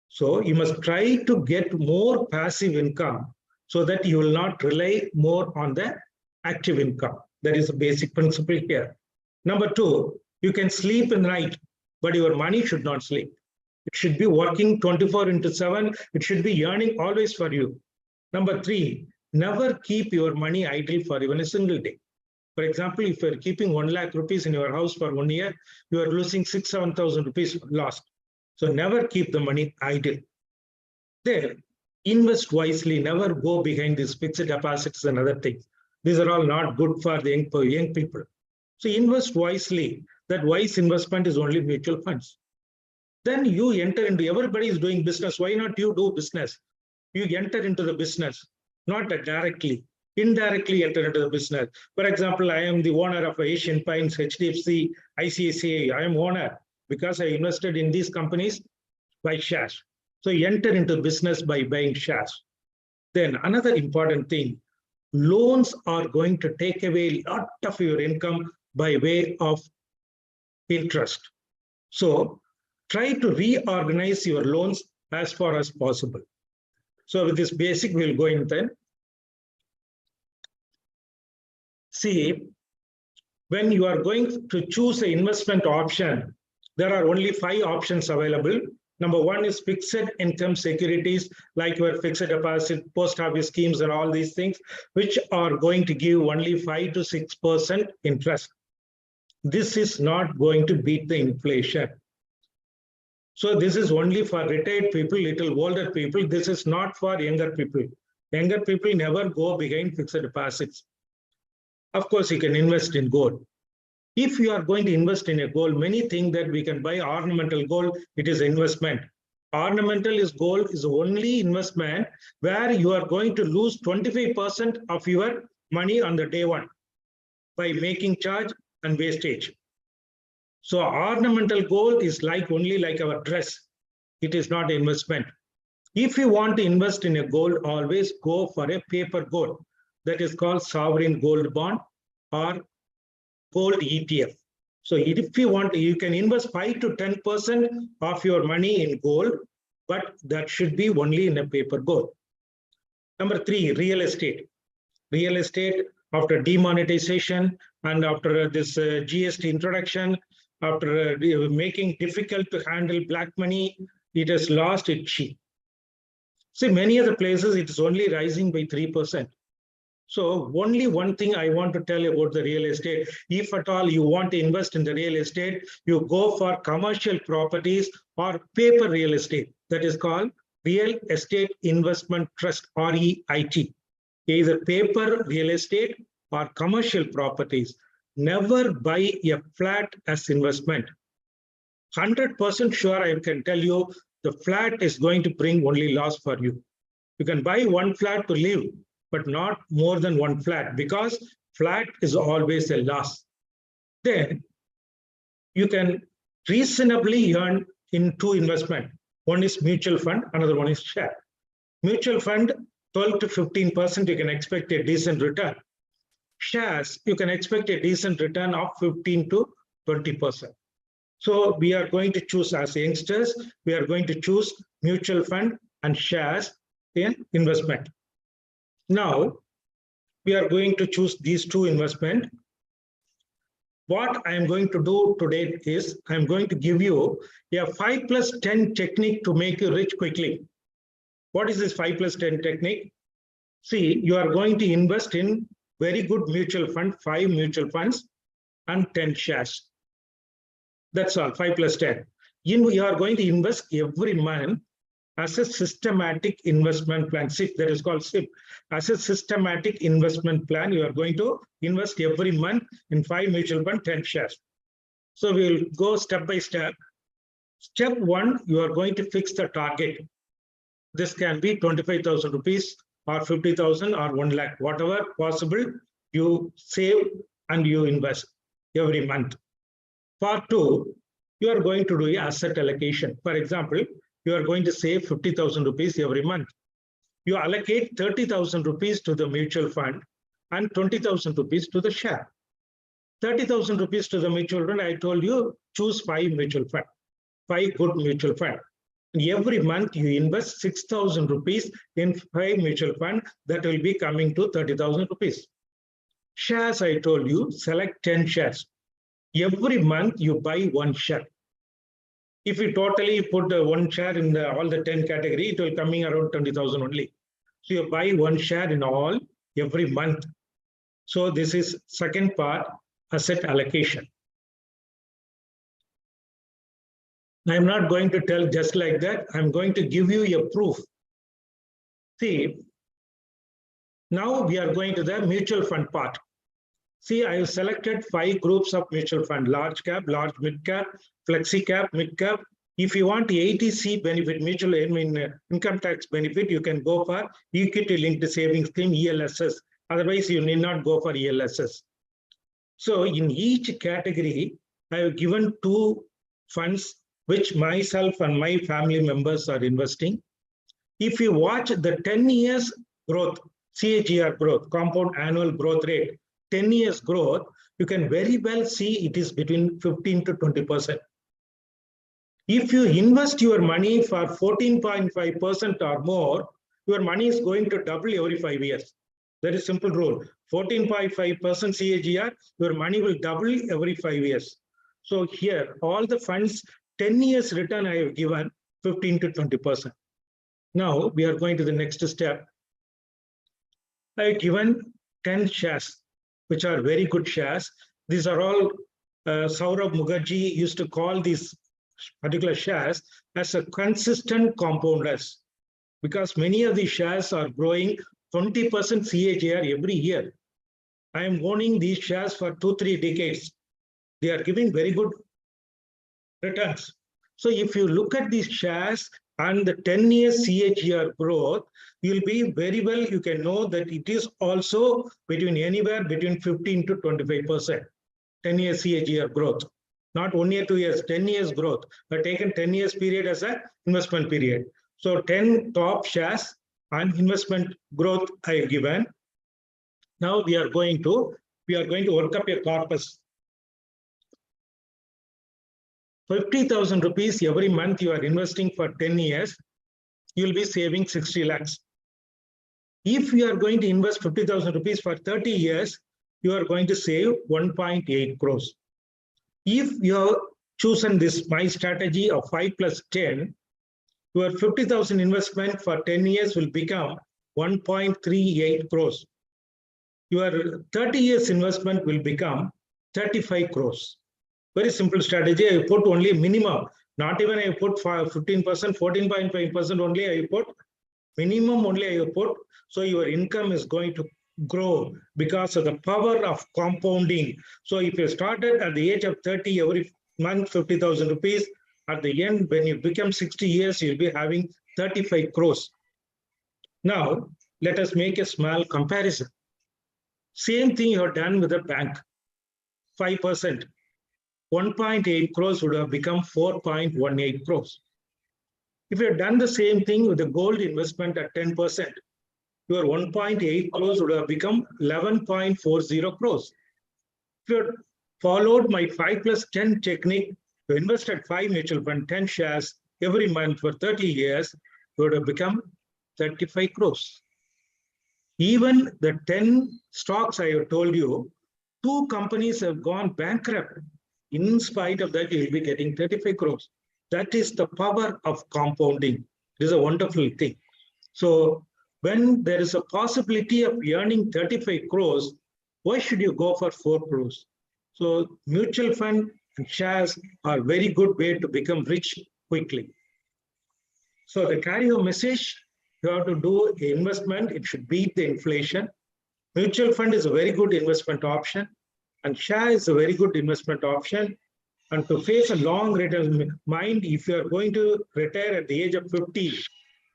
So you must try to get more passive income so that you will not rely more on the active income. That is a basic principle here. Number two, you can sleep in the night, but your money should not sleep. It should be working 24/7. It should be earning always for you. Number three, never keep your money idle for even a single day. For example, if you're keeping 1 lakh rupees in your house for 1 year, you are losing 6,000-7,000 rupees lost. So never keep the money idle. Then invest wisely, never go behind these fixed deposits and other things. These are all not good for the young people. So invest wisely. That wise investment is only mutual funds. Then you enter into, everybody is doing business. Why not you do business? You enter into the business, not directly, indirectly enter into the business. For example, I am the owner of Asian Paints, HDFC, ICICI. I am owner because I invested in these companies by shares. So you enter into business by buying shares. Then another important thing, loans are going to take away a lot of your income by way of interest. So try to reorganize your loans as far as possible. So with this basic, we'll go in then. See, when you are going to choose an investment option, there are only 5 options available. Number 1 is fixed income securities, like your fixed deposit, post office schemes, and all these things, which are going to give only 5 to 6% interest. This is not going to beat the inflation. So this is only for retired people, little older people. This is not for younger people. Younger people never go behind fixed deposits. Of course, you can invest in gold. If you are going to invest in a gold, many think that we can buy ornamental gold. It is investment. Ornamental gold is only investment where you are going to lose 25% of your money on the day one by making charge and wastage. So ornamental gold is only like our dress. It is not investment. If you want to invest in a gold, always go for a paper gold. That is called sovereign gold bond or gold ETF. So if you want, you can invest 5 to 10% of your money in gold, but that should be only in a paper gold. Number 3, real estate. Real estate, after demonetization and after this GST introduction, after making difficult to handle black money, it has lost its shape. See, many other places, it is only rising by 3%. So only one thing I want to tell you about the real estate. If at all you want to invest in the real estate, you go for commercial properties or paper real estate. That is called Real Estate Investment Trust, REIT. Either paper real estate or commercial properties. Never buy a flat as investment. 100% sure I can tell you the flat is going to bring only loss for you. You can buy one flat to live, but not more than one flat, because flat is always a loss. Then you can reasonably earn in 2 investments. One is mutual fund, another one is share. Mutual fund, 12 to 15%, you can expect a decent return. Shares, you can expect a decent return of 15 to 20%. So we are going to choose, as youngsters, we are going to choose mutual fund and shares in investment. Now, we are going to choose these 2 investments. What I am going to do today is I am going to give you a 5+10 technique to make you rich quickly. What is this 5+10 technique? See, you are going to invest in very good mutual fund, 5 mutual funds and 10 shares. That's all, 5+10. You are going to invest every month as a systematic investment plan. SIP, that is called SIP. As a systematic investment plan, you are going to invest every month in 5 mutual fund, 10 shares. So we will go step by step. Step 1, you are going to fix the target. This can be 25,000 rupees or 50,000 or 1 lakh, whatever possible, you save and you invest every month. Part 2, you are going to do asset allocation. For example, you are going to save 50,000 rupees every month. You allocate 30,000 rupees to the mutual fund and 20,000 rupees to the share. 30,000 rupees to the mutual fund, I told you, choose 5 mutual fund, 5 good mutual fund. And every month you invest 6,000 rupees in 5 mutual fund, that will be coming to 30,000 rupees. Shares, I told you, select 10 shares. Every month you buy 1 share. If you totally put 1 share in all the 10 category, it will coming around 20,000 only. So you buy 1 share in all every month. So this is second part, asset allocation. I'm not going to tell just like that. I'm going to give you a proof. See, Now we are going to the mutual fund part. See, I have selected 5 groups of mutual fund: large cap, large mid cap, flexi cap, mid cap. If you want 80C benefit, income tax benefit, you can go for equity linked savings scheme, ELSS. Otherwise, you need not go for ELSS. So in each category, I have given 2 funds which myself and my family members are investing. If you watch the 10 years growth, CAGR growth, compound annual growth rate, 10 years growth, you can very well see it is between 15 to 20%. If you invest your money for 14.5% or more, your money is going to double every 5 years. That is simple rule. 14.5% CAGR, your money will double every 5 years. So here, all the funds, 10 years return I have given 15 to 20%. Now we are going to the next step. I have given 10 shares, which are very good shares. These are all, Saurabh Mukherjee used to call these particular shares as a consistent compounders, because many of these shares are growing 20% CAGR every year. I am owning these shares for 2-3 decades. They are giving very good returns. So if you look at these shares and the 10 years CAGR growth, you'll be very well, you can know that it is also anywhere between 15 to 25%, 10 years CAGR growth. Not 1 year, 2 years, 10 years growth. I've taken 10 years period as an investment period. So 10 top shares and investment growth I have given. Now we are going to work up a corpus. 50,000 rupees every month you are investing for 10 years, you will be saving 60 lakhs. If you are going to invest 50,000 rupees for 30 years, you are going to save 1.8 crores. If you have chosen this my strategy of 5 plus 10, your 50,000 investment for 10 years will become 1.38 crores. Your 30 years investment will become 35 crores. Very simple strategy. I put only minimum, not even I put 15%, 14.5% only I put, minimum only I put. So your income is going to grow because of the power of compounding. So if you started at the age of 30, every month 50,000 rupees, at the end when you become 60 years, you'll be having 35 crores. Now, let us make a small comparison. Same thing you have done with the bank, 5%. 1.8 crores would have become 4.18 crores. If you have done the same thing with the gold investment at 10%, your 1.8 crores would have become 11.40 crores. If you had followed my 5 plus 10 technique, you invested 5 mutual fund, 10 shares every month for 30 years, you would have become 35 crores. Even the 10 stocks I have told you, 2 companies have gone bankrupt. In spite of that, you will be getting 35 crores. That is the power of compounding. It is a wonderful thing. So when there is a possibility of earning 35 crores, why should you go for 4 crores? So mutual fund and shares are a very good way to become rich quickly. So the carry home message, you have to do an investment, it should beat the inflation. Mutual fund is a very good investment option, and share is a very good investment option. And to face a long retirement, mind if you are going to retire at the age of 50,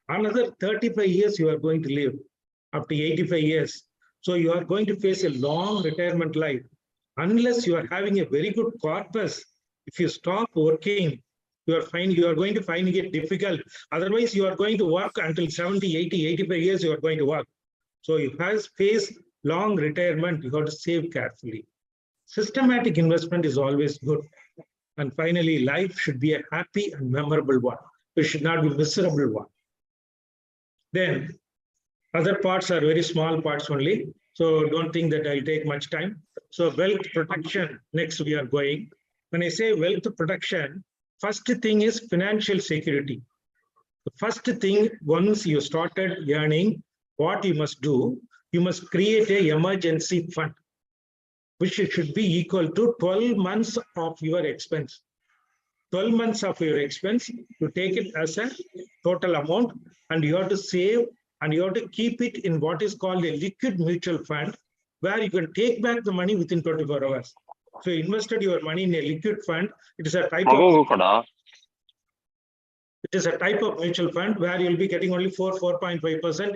another 35 years you are going to live up to 85 years. So you are going to face a long retirement life. Unless you are having a very good corpus, if you stop working, you are going to find it difficult. Otherwise, you are going to work until 70, 80, 85 years, you are going to work. So you have to face long retirement, you have to save carefully. Systematic investment is always good. And finally, life should be a happy and memorable one. It should not be a miserable one. Then, other parts are very small parts only. So don't think that I'll take much time. So wealth protection, next we are going. When I say wealth protection, first thing is financial security. The first thing, once you started earning, what you must do, you must create an emergency fund, which should be equal to 12 months of your expense. 12 months of your expense, you take it as a total amount, and you have to save and you have to keep it in what is called a liquid mutual fund, where you can take back the money within 24 hours. So you invested your money in a liquid fund. It is a type of mutual fund where you'll be getting only 4.5%,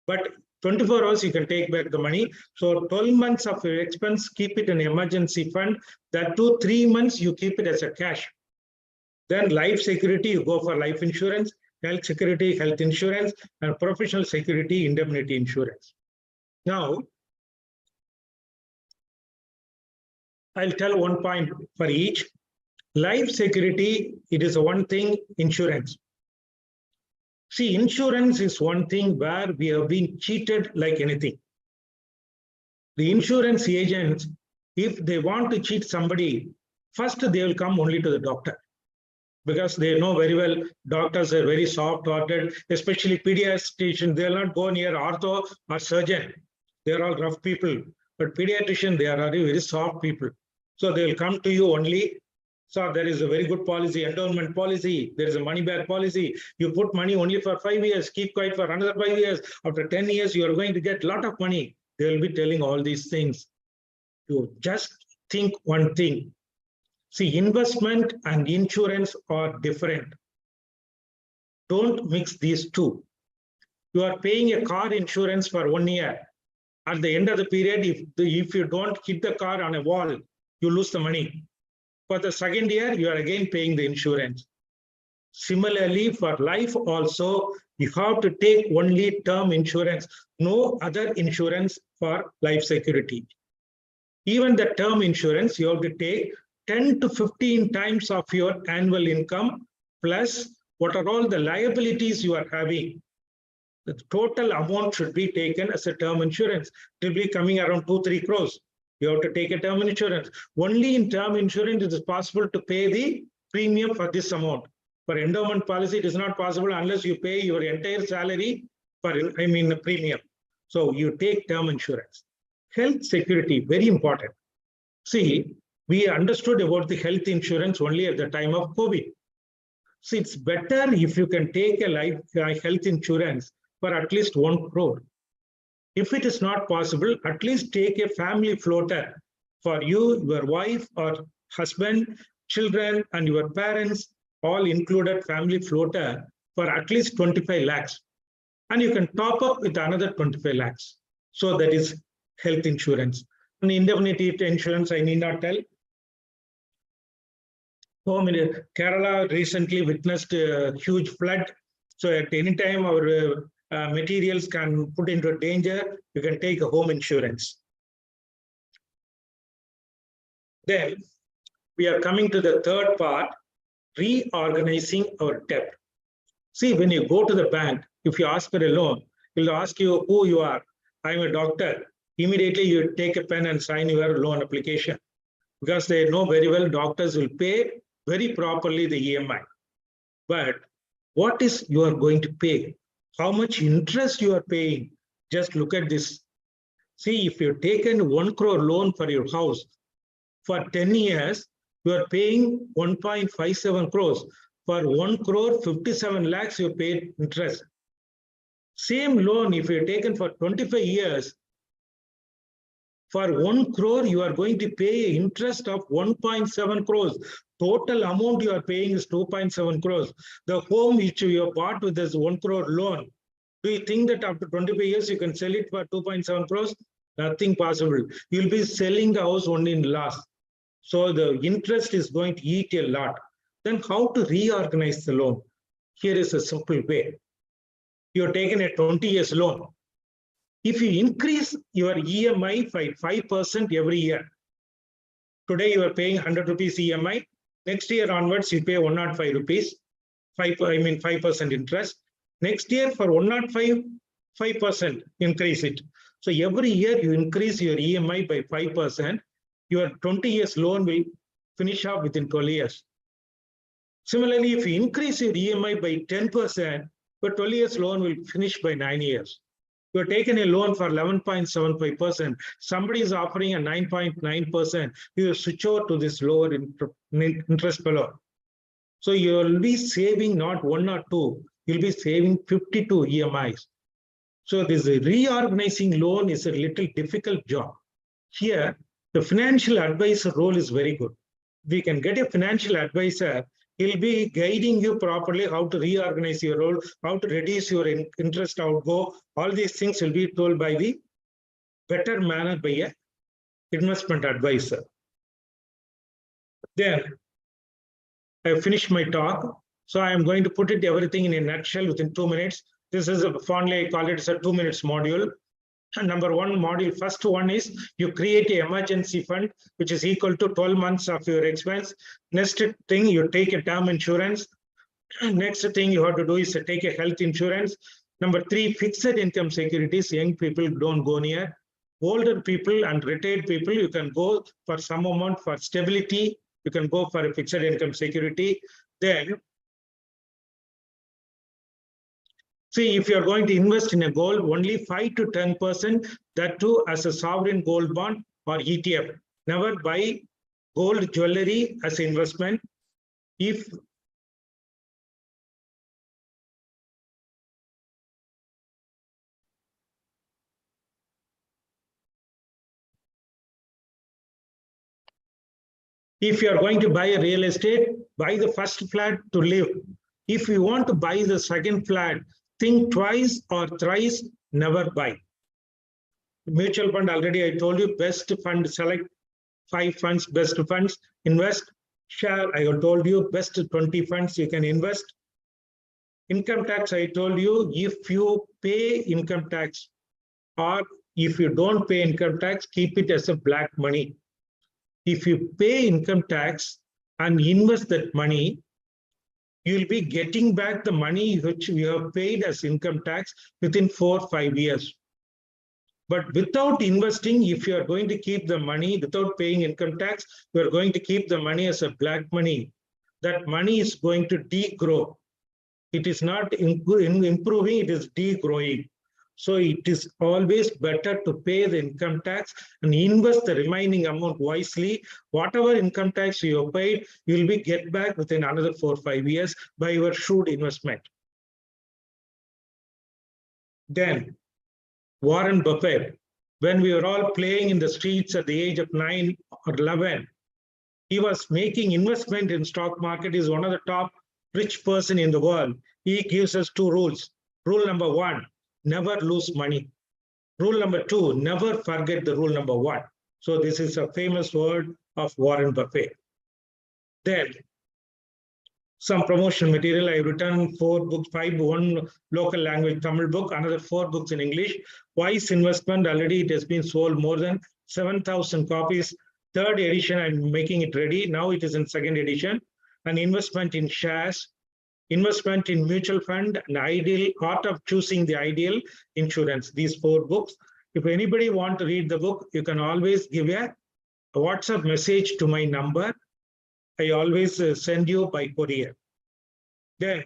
but 24 hours you can take back the money. So 12 months of your expense, keep it in emergency fund. That 2-3 months you keep it as a cash. Then life security, you go for life insurance, health security, health insurance, and professional security, indemnity insurance. Now, I'll tell one point for each. Life security, it is one thing, insurance. See, insurance is one thing where we have been cheated like anything. The insurance agents, if they want to cheat somebody, first they will come only to the doctor, because they know very well doctors are very soft-hearted, especially pediatricians. They will not go near ortho or surgeon. They are all rough people. But pediatrician, they are very soft people. So they will come to you only. So there is a very good policy, endowment policy. There is a money back policy. You put money only for 5 years, keep quiet for another 5 years. After 10 years, you are going to get a lot of money. They will be telling all these things. You just think one thing. See, investment and insurance are different. Don't mix these two. You are paying a car insurance for 1 year. At the end of the period, if you don't hit the car on a wall, you lose the money. For the second year, you are again paying the insurance. Similarly, for life also, you have to take only term insurance, no other insurance for life security. Even the term insurance, you have to take 10 to 15 times of your annual income, plus what are all the liabilities you are having. The total amount should be taken as a term insurance. It will be coming around 2-3 crores. You have to take a term insurance. Only in term insurance it is possible to pay the premium for this amount. For endowment policy, it is not possible unless you pay your entire salary for, the premium. So you take term insurance. Health security, very important. See, we understood about the health insurance only at the time of COVID. See, it's better if you can take a health insurance for at least 1 crore. If it is not possible, at least take a family floater for you, your wife or husband, children, and your parents, all included family floater for at least 25 lakhs. And you can top up with another 25 lakhs. So that is health insurance. And indemnity insurance, I need not tell. Kerala recently witnessed a huge flood. So at any time, our materials can put into danger, you can take a home insurance. Then we are coming to the third part, reorganizing our debt. See, when you go to the bank, if you ask for a loan, they'll ask you who you are. I'm a doctor. Immediately you take a pen and sign your loan application, because they know very well doctors will pay very properly the EMI. But what is you are going to pay? How much interest you are paying? Just look at this. See, if you've taken 1 crore loan for your house, for 10 years, you are paying 1.57 crores. For 1 crore, 57 lakhs, you paid interest. Same loan, if you're taken for 25 years, for 1 crore, you are going to pay interest of 1.7 crores. Total amount you are paying is 2.7 crores. The home which you have bought with this 1 crore loan, do you think that after 25 years you can sell it for 2.7 crores? Nothing possible. You'll be selling the house only in loss. So the interest is going to eat a lot. Then how to reorganize the loan? Here is a simple way. You're taking a 20 years loan. If you increase your EMI by 5% every year, today you are paying 100 rupees EMI. Next year onwards, you pay 105 rupees, 5% interest. Next year for 105, 5% increase it. So every year you increase your EMI by 5%, your 20 years loan will finish off within 12 years. Similarly, if you increase your EMI by 10%, your 12 years loan will finish by 9 years. You have taken a loan for 11.75%. Somebody is offering a 9.9%. You switch over to this lower interest below. So you will be saving not 1 or 2. You'll be saving 52 EMIs. So this reorganizing loan is a little difficult job. Here, the financial advisor role is very good. We can get a financial advisor, he'll be guiding you properly how to reorganize your role, how to reduce your interest outgo. All these things will be told by the better manner by a investment advisor. Then I finished my talk. So I am going to put it everything in a nutshell within 2 minutes. This is fondly I call it as a 2 minutes module. And number one module, first one is you create an emergency fund, which is equal to 12 months of your expense. Next thing, you take a term insurance. Next thing you have to do is to take a health insurance. Number three, fixed income securities. Young people don't go near. Older people and retired people, you can go for some amount for stability. You can go for a fixed income security. Then, see, if you are going to invest in a gold, only 5 to 10%, that too as a sovereign gold bond or ETF. Never buy gold jewelry as an investment. If you are going to buy a real estate, buy the first flat to live. If you want to buy the second flat, think twice or thrice, never buy. Mutual fund, already I told you, best fund, select 5 funds, best funds, invest. Share, I have told you, best 20 funds you can invest. Income tax, I told you, if you pay income tax or if you don't pay income tax, keep it as a black money. If you pay income tax and invest that money, you'll be getting back the money which you have paid as income tax within 4 or 5 years. But without investing, if you are going to keep the money without paying income tax, you are going to keep the money as a black money. That money is going to degrow. It is not improving, it is degrowing. So it is always better to pay the income tax and invest the remaining amount wisely. Whatever income tax you have paid, you will be get back within another 4 or 5 years by your shrewd investment. Then Warren Buffett, when we were all playing in the streets at the age of 9 or 11, he was making investment in stock market. He is one of the top rich person in the world. He gives us 2 rules. Rule number 1, never lose money. Rule number 2, never forget the rule number 1. So this is a famous word of Warren Buffett. Then some promotion material. I written 4 books, 5, 1 local language Tamil book, another 4 books in English. Wise Investment, already it has been sold more than 7,000 copies. 3rd edition, I'm making it ready. Now it is in 2nd edition. An investment in shares, investment in mutual fund, and ideal art of choosing the ideal insurance. These 4 books. If anybody want to read the book, you can always give a WhatsApp message to my number. I always send you by courier. Then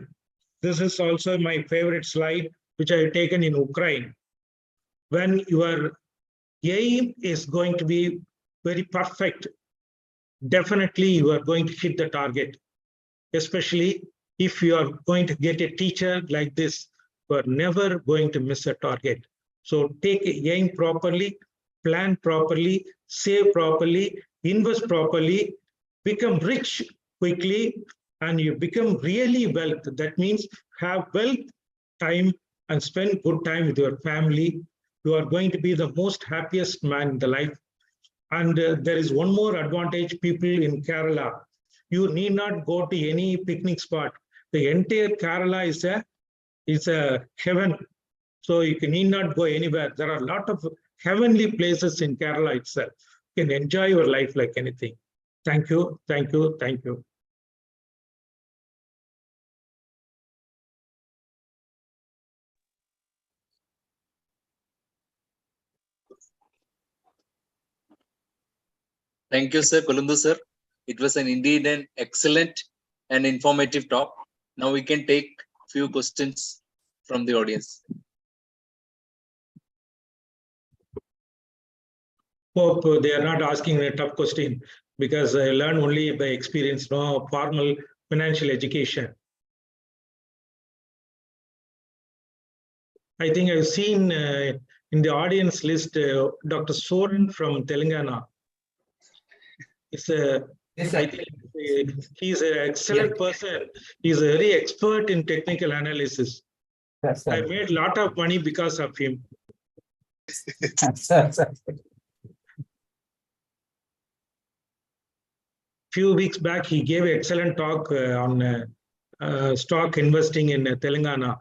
this is also my favorite slide, which I have taken in Ukraine. When your aim is going to be very perfect, definitely you are going to hit the target. Especially if you are going to get a teacher like this, you are never going to miss a target. So take aim properly, plan properly, save properly, invest properly, become rich quickly, and you become really wealth. That means have wealth, time, and spend good time with your family. You are going to be the most happiest man in the life. And there is one more advantage, people in Kerala. You need not go to any picnic spot. The entire Kerala is a heaven. So you need not go anywhere. There are a lot of heavenly places in Kerala itself. You can enjoy your life like anything. Thank you, thank you, thank you. Thank you, sir. Kolundu, sir. It was indeed an excellent and informative talk. Now we can take few questions from the audience. Hope they are not asking a tough question, because I learn only by experience, no formal financial education. I think I've seen in the audience list Dr. Soren from Telangana. I think he's an excellent person. He's a very expert in technical analysis. Yes, I sir. made a lot of money because of him. Sir. Few weeks back, he gave an excellent talk on stock investing in Telangana.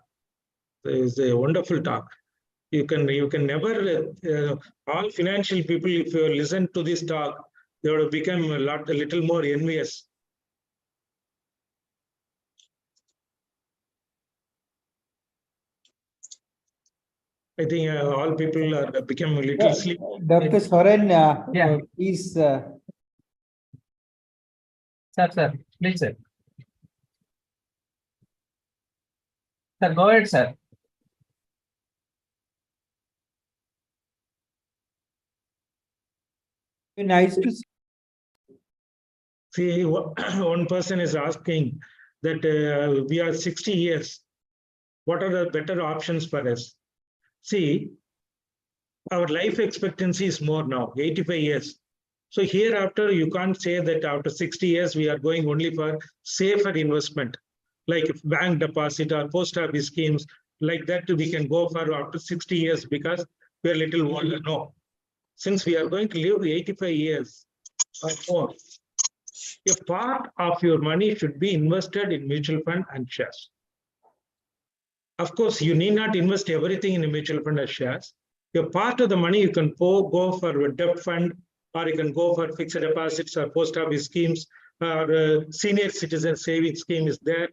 It's a wonderful talk. You can never all financial people, if you listen to this talk, they would have become a little more envious. I think all people are become a little sleepy. Dr. Soren, Yeah. please. Sir, please, sir. Sir, go ahead, sir. Nice to see. See, one person is asking that we are 60 years. What are the better options for us? See, our life expectancy is more now, 85 years. So hereafter, you can't say that after 60 years, we are going only for safer investment, like bank deposit or post office schemes, like that we can go for after 60 years because we are little older. No, since we are going to live 85 years or more, a part of your money should be invested in mutual fund and shares. Of course, you need not invest everything in a mutual fund or shares. A part of the money you can go for a debt fund, or you can go for fixed deposits or post office schemes, or senior citizen savings scheme is there.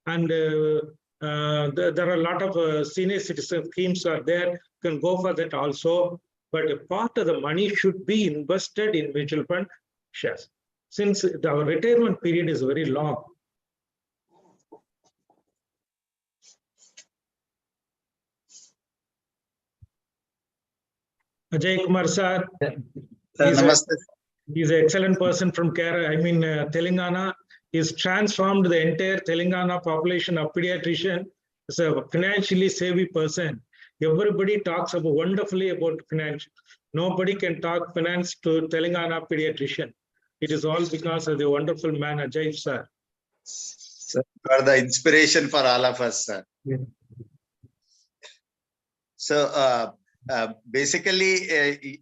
And there are a lot of senior citizen schemes are there. You can go for that also. But a part of the money should be invested in mutual fund shares. Since our retirement period is very long. Ajay Kumar sir, he's an excellent person from Kerala. I mean, Telangana. He's transformed the entire Telangana population of pediatrician as a financially savvy person. Everybody talks about wonderfully about finance. Nobody can talk finance to Telangana pediatrician. It is all because of the wonderful man Ajay sir. Sir, you are the inspiration for all of us, sir. Yeah. So basically,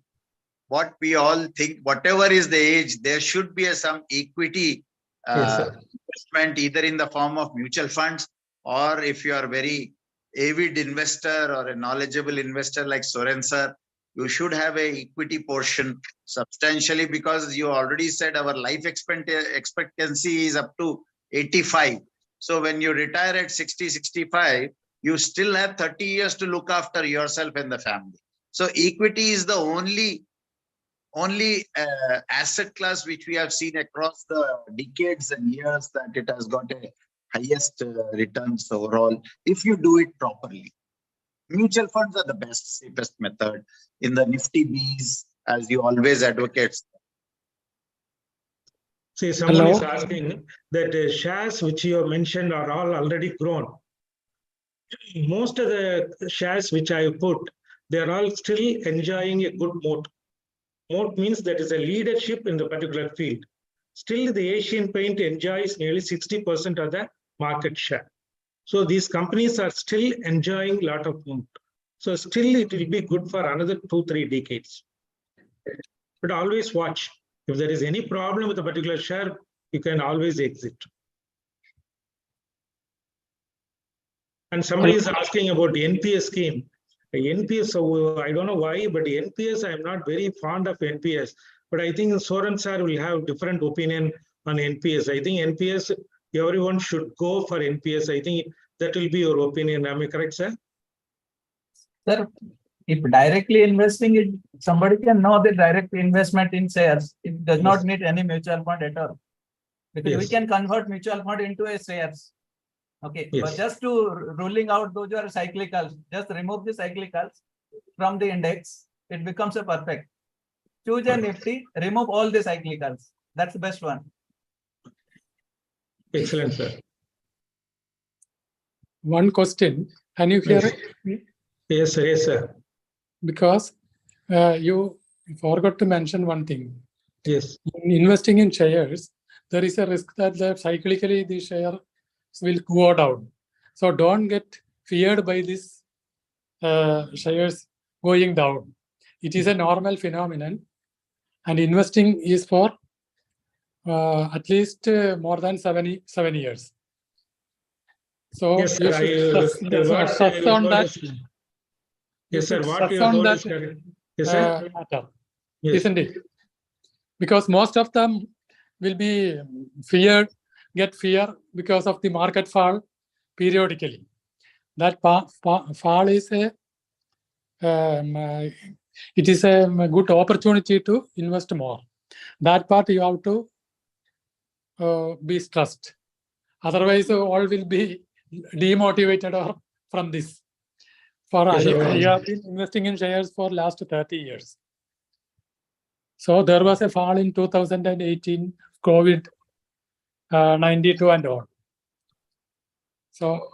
what we all think, whatever is the age, there should be some equity investment, either in the form of mutual funds, or if you are very avid investor or a knowledgeable investor like Soren sir, you should have a equity portion substantially, because you already said our life expectancy is up to 85. So when you retire at 60, 65, you still have 30 years to look after yourself and the family. So equity is the only asset class which we have seen across the decades and years that it has got a highest returns overall if you do it properly. Mutual funds are the best, safest method in the Nifty Bs, as you always advocate. See, someone is asking that shares which you have mentioned are all already grown. Most of the shares which I put, they are all still enjoying a good moat. Moat means that is a leadership in the particular field. Still, the Asian Paint enjoys nearly 60% of the market share. So these companies are still enjoying a lot of moat. So still, it will be good for another 2-3 decades. But always watch. If there is any problem with a particular share, you can always exit. And somebody is asking about the NPS scheme. The NPS, so I don't know why, but the NPS, I am not very fond of NPS. But I think Soren sir will have different opinion on NPS. I think NPS, everyone should go for NPS. I think that will be your opinion. Am I correct, sir? Sir, if directly investing, somebody can know the direct investment in shares. It does not need any mutual fund at all. Because we can convert mutual fund into a shares. Okay, but just to ruling out those who are cyclicals, just remove the cyclicals from the index, it becomes a perfect. Choose a Nifty, remove all the cyclicals. That's the best one. Excellent, sir. One question. Can you hear it? Yes, sir. Yes, sir. Because you forgot to mention one thing. Yes. In investing in shares, there is a risk that cyclically the share will go down. So don't get feared by this shares going down. It is a normal phenomenon, and investing is for at least more than 7 years. So Yes, you sir. should stress on that. Yes, sir. What Stress you on told that is correct. Yes, sir. matter, Yes. isn't it? Because most of them will be get fear because of the market fall periodically. That fall is it is a good opportunity to invest more. That part you have to be stressed. Otherwise, all will be demotivated or from this. Yes, I have been investing in shares for last 30 years. So there was a fall in 2018, COVID, 92 and all. So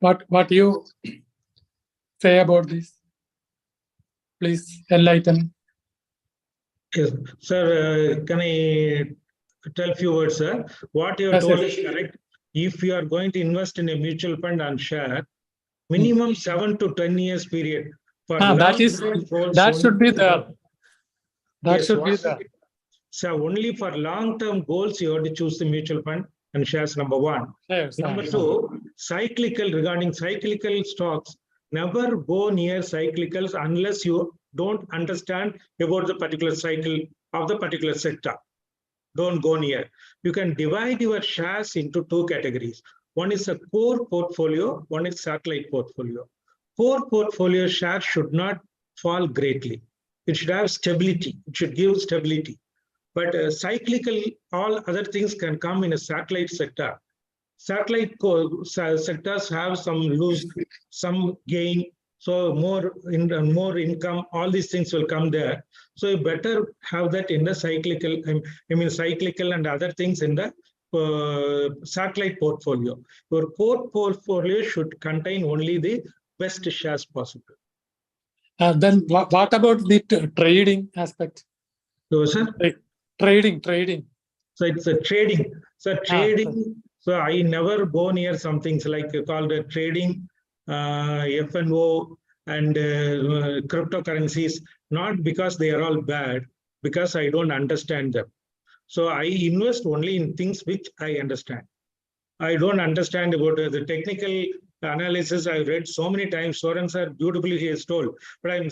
what you say about this? Please enlighten. Yes, sir. Can I tell a few words, sir? What you Yes, told yes. is correct. If you are going to invest in a mutual fund and share, minimum 7 to 10 years period. For that should be there. That should be there. So only for long-term goals, you have to choose the mutual fund and shares, number one. Yes, Number two, regarding cyclical stocks, never go near cyclicals unless you don't understand about the particular cycle of the particular sector. Don't go near. You can divide your shares into two categories. One is a core portfolio, one is satellite portfolio. Core portfolio share should not fall greatly. It should have stability. It should give stability. But cyclical, all other things can come in a satellite sector. Satellite sectors have some gain, so more income, all these things will come there. So you better have that in the cyclical, cyclical and other things in the satellite portfolio. Your core portfolio should contain only the best shares possible. Then what about the trading aspect? So, sir? Trading. So it's a trading. So trading. So I never go near some things like called trading, F&O, and cryptocurrencies. Not because they are all bad, because I don't understand them. So I invest only in things which I understand. I don't understand about the technical analysis. I've read so many times. Soren sir beautifully he has told, but I'm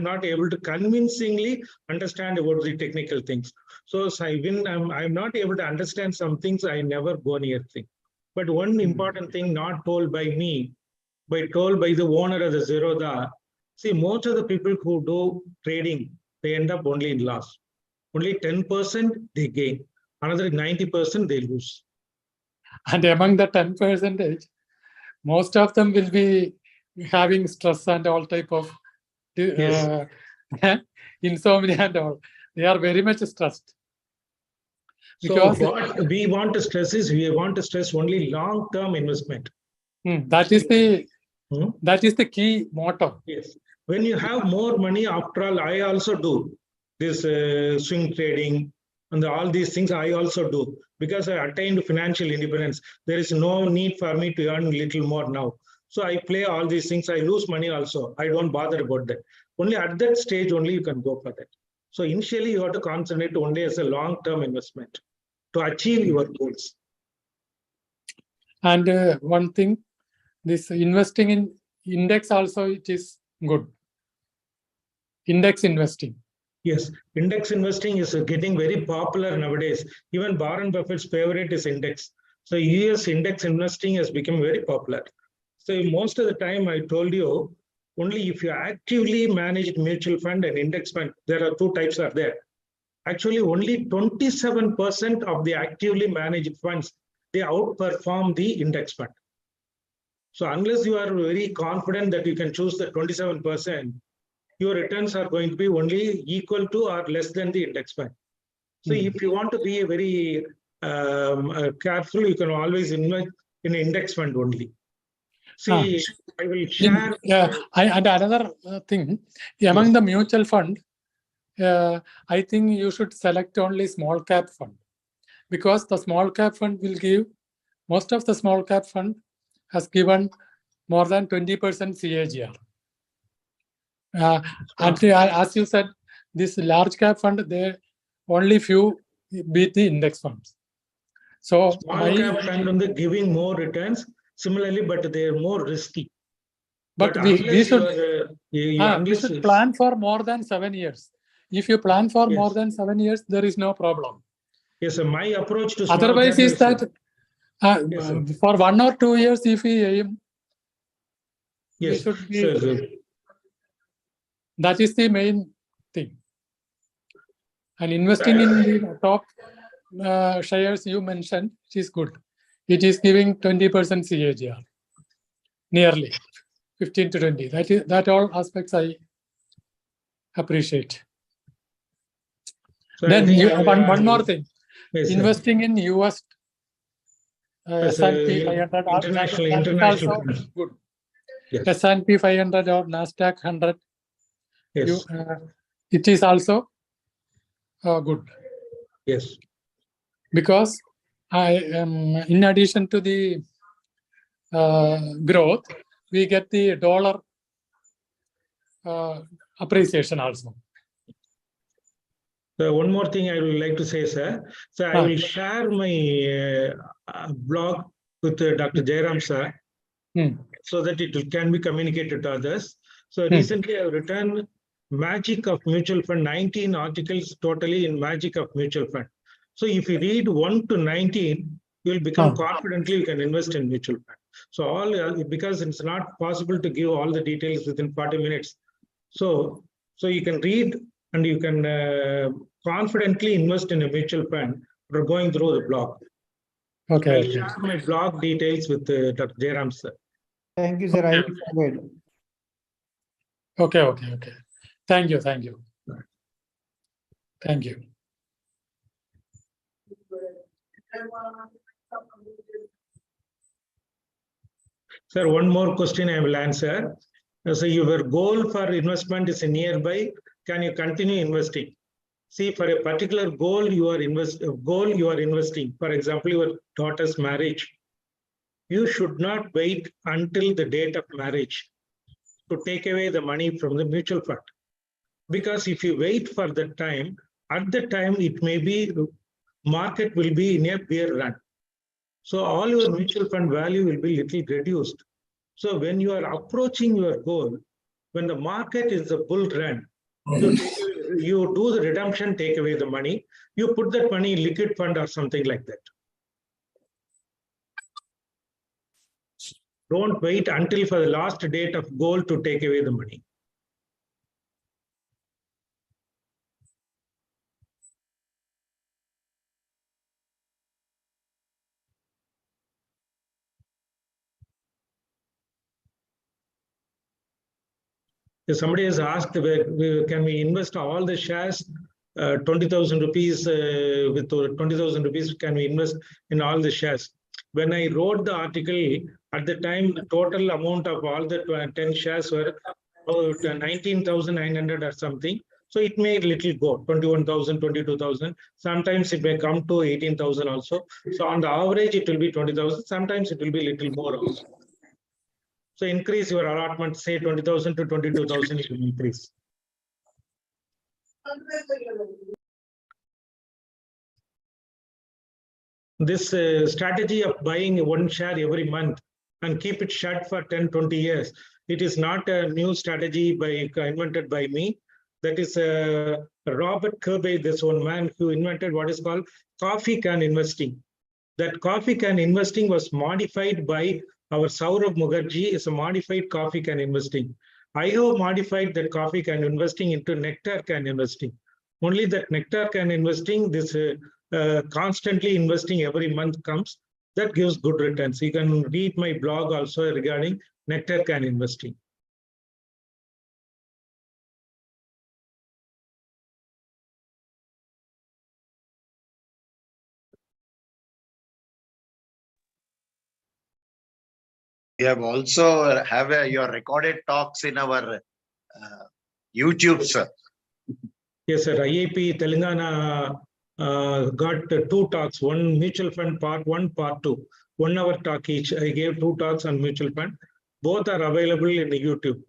not able to convincingly understand about the technical things. So when I'm not able to understand some things, I never go near things. But one important thing not told by me, but told by the owner of the Zerodha, see, most of the people who do trading, they end up only in loss. Only 10% they gain. Another 90% they lose. And among the 10%, most of them will be having stress and all type of insomnia and all. They are very much stressed. Because so what we want to stress is we want to stress only long-term investment. That is the key motto. Yes. When you have more money, after all, I also do this swing trading and all these things. I also do because I attained financial independence. There is no need for me to earn a little more now. So I play all these things. I lose money also. I don't bother about that. Only at that stage only you can go for that. So initially you have to concentrate only as a long-term investment to achieve your goals. And one thing, this investing in index also, it is good. Index investing. Yes, index investing is getting very popular nowadays. Even Warren Buffett's favorite is index. So US index investing has become very popular. So most of the time I told you, only if you actively manage mutual fund and index fund, there are two types are there. Actually, only 27% of the actively managed funds, they outperform the index fund. So unless you are very confident that you can choose the 27%, your returns are going to be only equal to or less than the index fund. So if you want to be very careful, you can always invest in index fund only. See, I will share. And another thing, among the mutual fund, I think you should select only small cap fund, because the small cap fund will give, most of the small cap fund has given more than 20% CAGR. And as you said, this large cap fund, they only few beat the index funds. So Small cap fund on the giving more returns similarly, but they are more risky. But we should plan for more than 7 years. If you plan for more than 7 years, there is no problem. Yes, sir. My approach to small otherwise cap is that for 1 or 2 years, if we aim, we should be. That is the main thing. And investing in the top shares you mentioned, it is good. It is giving 20% CAGR, nearly 15 to 20. That all aspects I appreciate. So then one more thing. Yes, investing in US S&P 500 international good. Yes. S&P 500 or Nasdaq 100. Yes. It is also good. Yes. Because I in addition to the growth, we get the dollar appreciation also. So one more thing I would like to say, sir. So I will share my blog with Dr. Jairam sir, so that it can be communicated to others. So recently I have written Magic of Mutual Fund, 19 articles totally in Magic of Mutual Fund. So if you read 1 to 19, you will become confidently you can invest in mutual fund. So all because it's not possible to give all the details within 40 minutes. So you can read and you can confidently invest in a mutual fund for going through the blog. Okay. I'll share my blog details with Dr. Jairam sir. Thank you, sir. I will forward. Okay. Thank you. Sir, one more question I will answer. So your goal for investment is nearby. Can you continue investing? See, for a particular goal you are investing. For example, your daughter's marriage. You should not wait until the date of marriage to take away the money from the mutual fund. Because if you wait for that time, at the time it may be market will be in a bear run. So all your mutual fund value will be little reduced. So when you are approaching your goal, when the market is a bull run, you do the redemption, take away the money, you put that money in liquid fund or something like that. Don't wait until for the last date of goal to take away the money. If somebody has asked, can we invest all the shares, 20,000 rupees, with 20,000 rupees, can we invest in all the shares? When I wrote the article, at the time, the total amount of all the 10 shares were 19,900 or something. So it may little go, 21,000, 22,000. Sometimes it may come to 18,000 also. So on the average, it will be 20,000. Sometimes it will be little more also. So increase your allotment, say 20,000 to 22,000, it will increase. This strategy of buying one share every month and keep it shut for 10, 20 years, it is not a new strategy invented by me. That is Robert Kirby, this one man who invented what is called coffee can investing. That coffee can investing was modified by our Saurabh Mukherjee, is a modified coffee can investing. I have modified that coffee can investing into nectar can investing. Only that nectar can investing, this constantly investing every month comes, that gives good returns. You can read my blog also regarding nectar can investing. We have also your recorded talks in our YouTube, sir. Yes, sir. IAP Telangana got 2 talks, one mutual fund part 1, part 2, 1 hour talk each. I gave 2 talks on mutual fund. Both are available in the YouTube.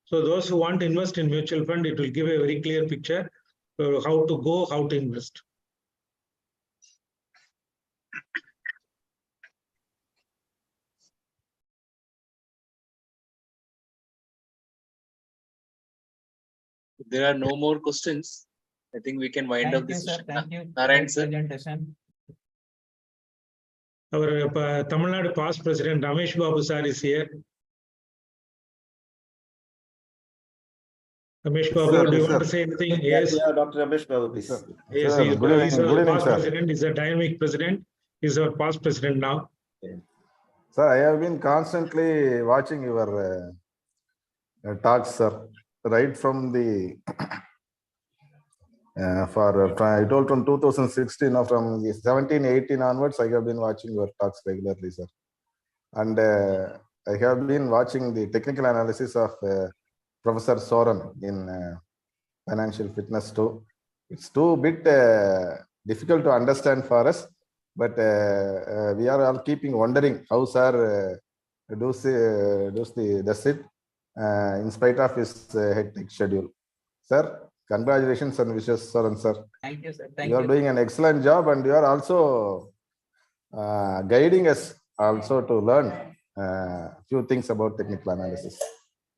So those who want to invest in mutual fund, it will give a very clear picture how to go, how to invest. If there are no more questions, I think we can wind up Thank you, this sir. session. Thank you. Narayan, Great sir. presentation. Our Tamil Nadu past president Ramesh Babu sir is here. Ramesh Babu, do you want to say anything? Yes. Yeah, Dr. Ramesh Babu, please. Yes, Sir, he's good evening, he's good our evening, past sir. president. He's a dynamic president. He's our past president now. Sir, I have been constantly watching your talks, sir, right from the I told from 2016 or from the 17-18 onwards, I have been watching your talks regularly, sir. And I have been watching the technical analysis of Professor Soran in financial fitness too. It's too bit difficult to understand for us, but we are all keeping wondering how sir does it in spite of his hectic schedule. Sir, congratulations and wishes, Soran sir. Thank you, sir. Thank You are you. doing an excellent job, and you are also guiding us also to learn few things about technical analysis.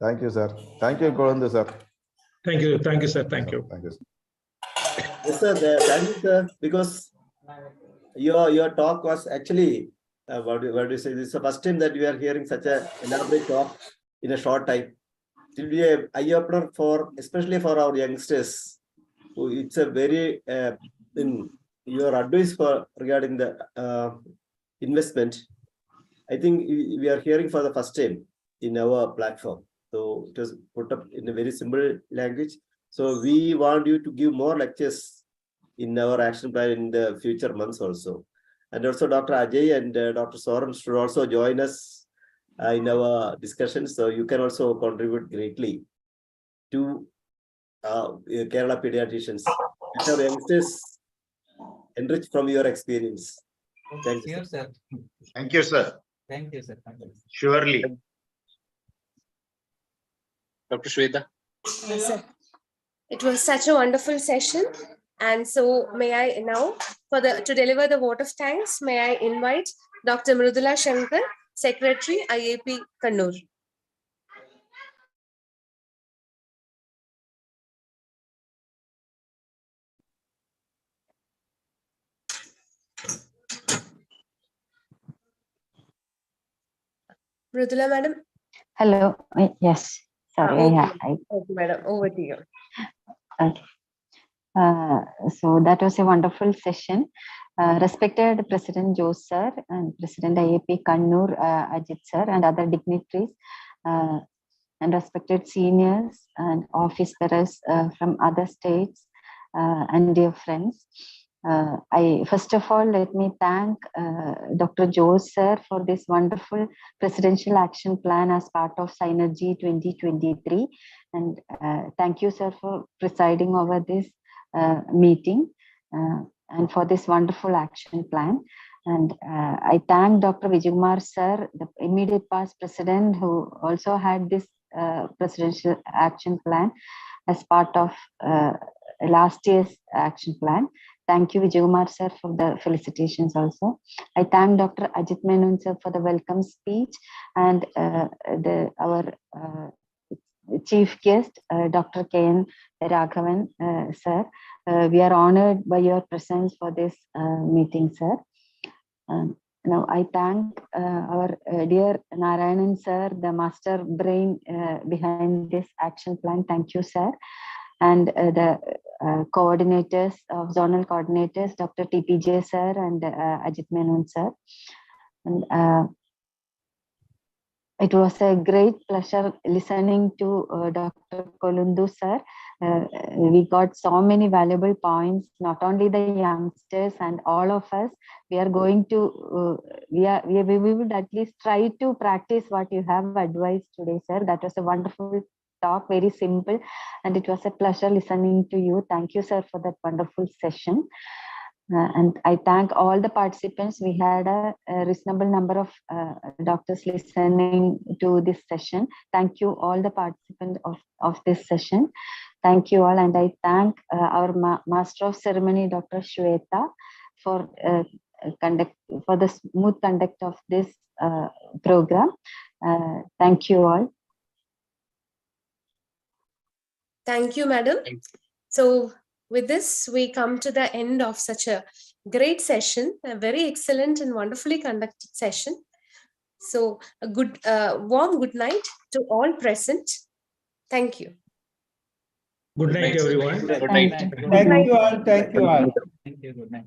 Thank you, sir. Thank you, Kolandu sir. Thank you. Thank you, sir. Thank you. Thank you, sir. Yes, sir. Thank you, sir. Because your talk was actually what do you say? This is the first time that we are hearing such a elaborate talk in a short time. It will be an eye-opener for, especially for our youngsters. It's a very in your advice for regarding the investment. I think we are hearing for the first time in our platform. So it was put up in a very simple language. So we want you to give more lectures in our action plan in the future months also. And also Dr. Ajay and Dr. Soran should also join us in our discussions. So you can also contribute greatly to Kerala pediatricians. Let our youngsters enrich from your experience. Thank you, Sir. Thank you, sir. Thank you, sir. Thank you. Surely. Dr. Shweta. Yes, sir. It was such a wonderful session. And so may I now, to deliver the vote of thanks, may I invite Dr. Mrudula Shankar, Secretary, IAP Kannur. Mrudula, madam. Hello. Yes. Sorry. Okay, madam. Over to you. Okay. So that was a wonderful session. Respected President Jose sir and President IAP Kannur Ajit sir and other dignitaries and respected seniors and office bearers from other states and dear friends. I first of all, let me thank Dr. Jose sir for this wonderful presidential action plan as part of Synergy 2023. And thank you, sir, for presiding over this meeting and for this wonderful action plan. And I thank Dr. Vijaykumar sir, the immediate past president, who also had this presidential action plan as part of last year's action plan. Thank you, Vijaykumar sir, for the felicitations also. I thank Dr. Ajit Menon sir for the welcome speech and our chief guest, Dr. K.N. Raghavan sir. We are honored by your presence for this meeting, sir. Now I thank our dear Narayanan sir, the master brain behind this action plan. Thank you, sir. And the coordinators of zonal coordinators, Dr. TPJ sir and Ajit Menon sir. And It was a great pleasure listening to Dr. Kolundu sir. We got so many valuable points, not only the youngsters and all of us. We are going to, we would at least try to practice what you have advised today, sir. That was a wonderful talk, very simple. And it was a pleasure listening to you. Thank you, sir, for that wonderful session. And I thank all the participants. We had a reasonable number of doctors listening to this session. Thank you all the participants of this session. Thank you all. And I thank our Master of Ceremony, Dr. Shweta, for the smooth conduct of this program. Thank you all. Thank you, madam. So with this, we come to the end of such a great session, a very excellent and wonderfully conducted session. So a good, warm good night to all present. Thank you. Good night, everyone. Good night. Thank you all. Thank you all. Thank you. Good night.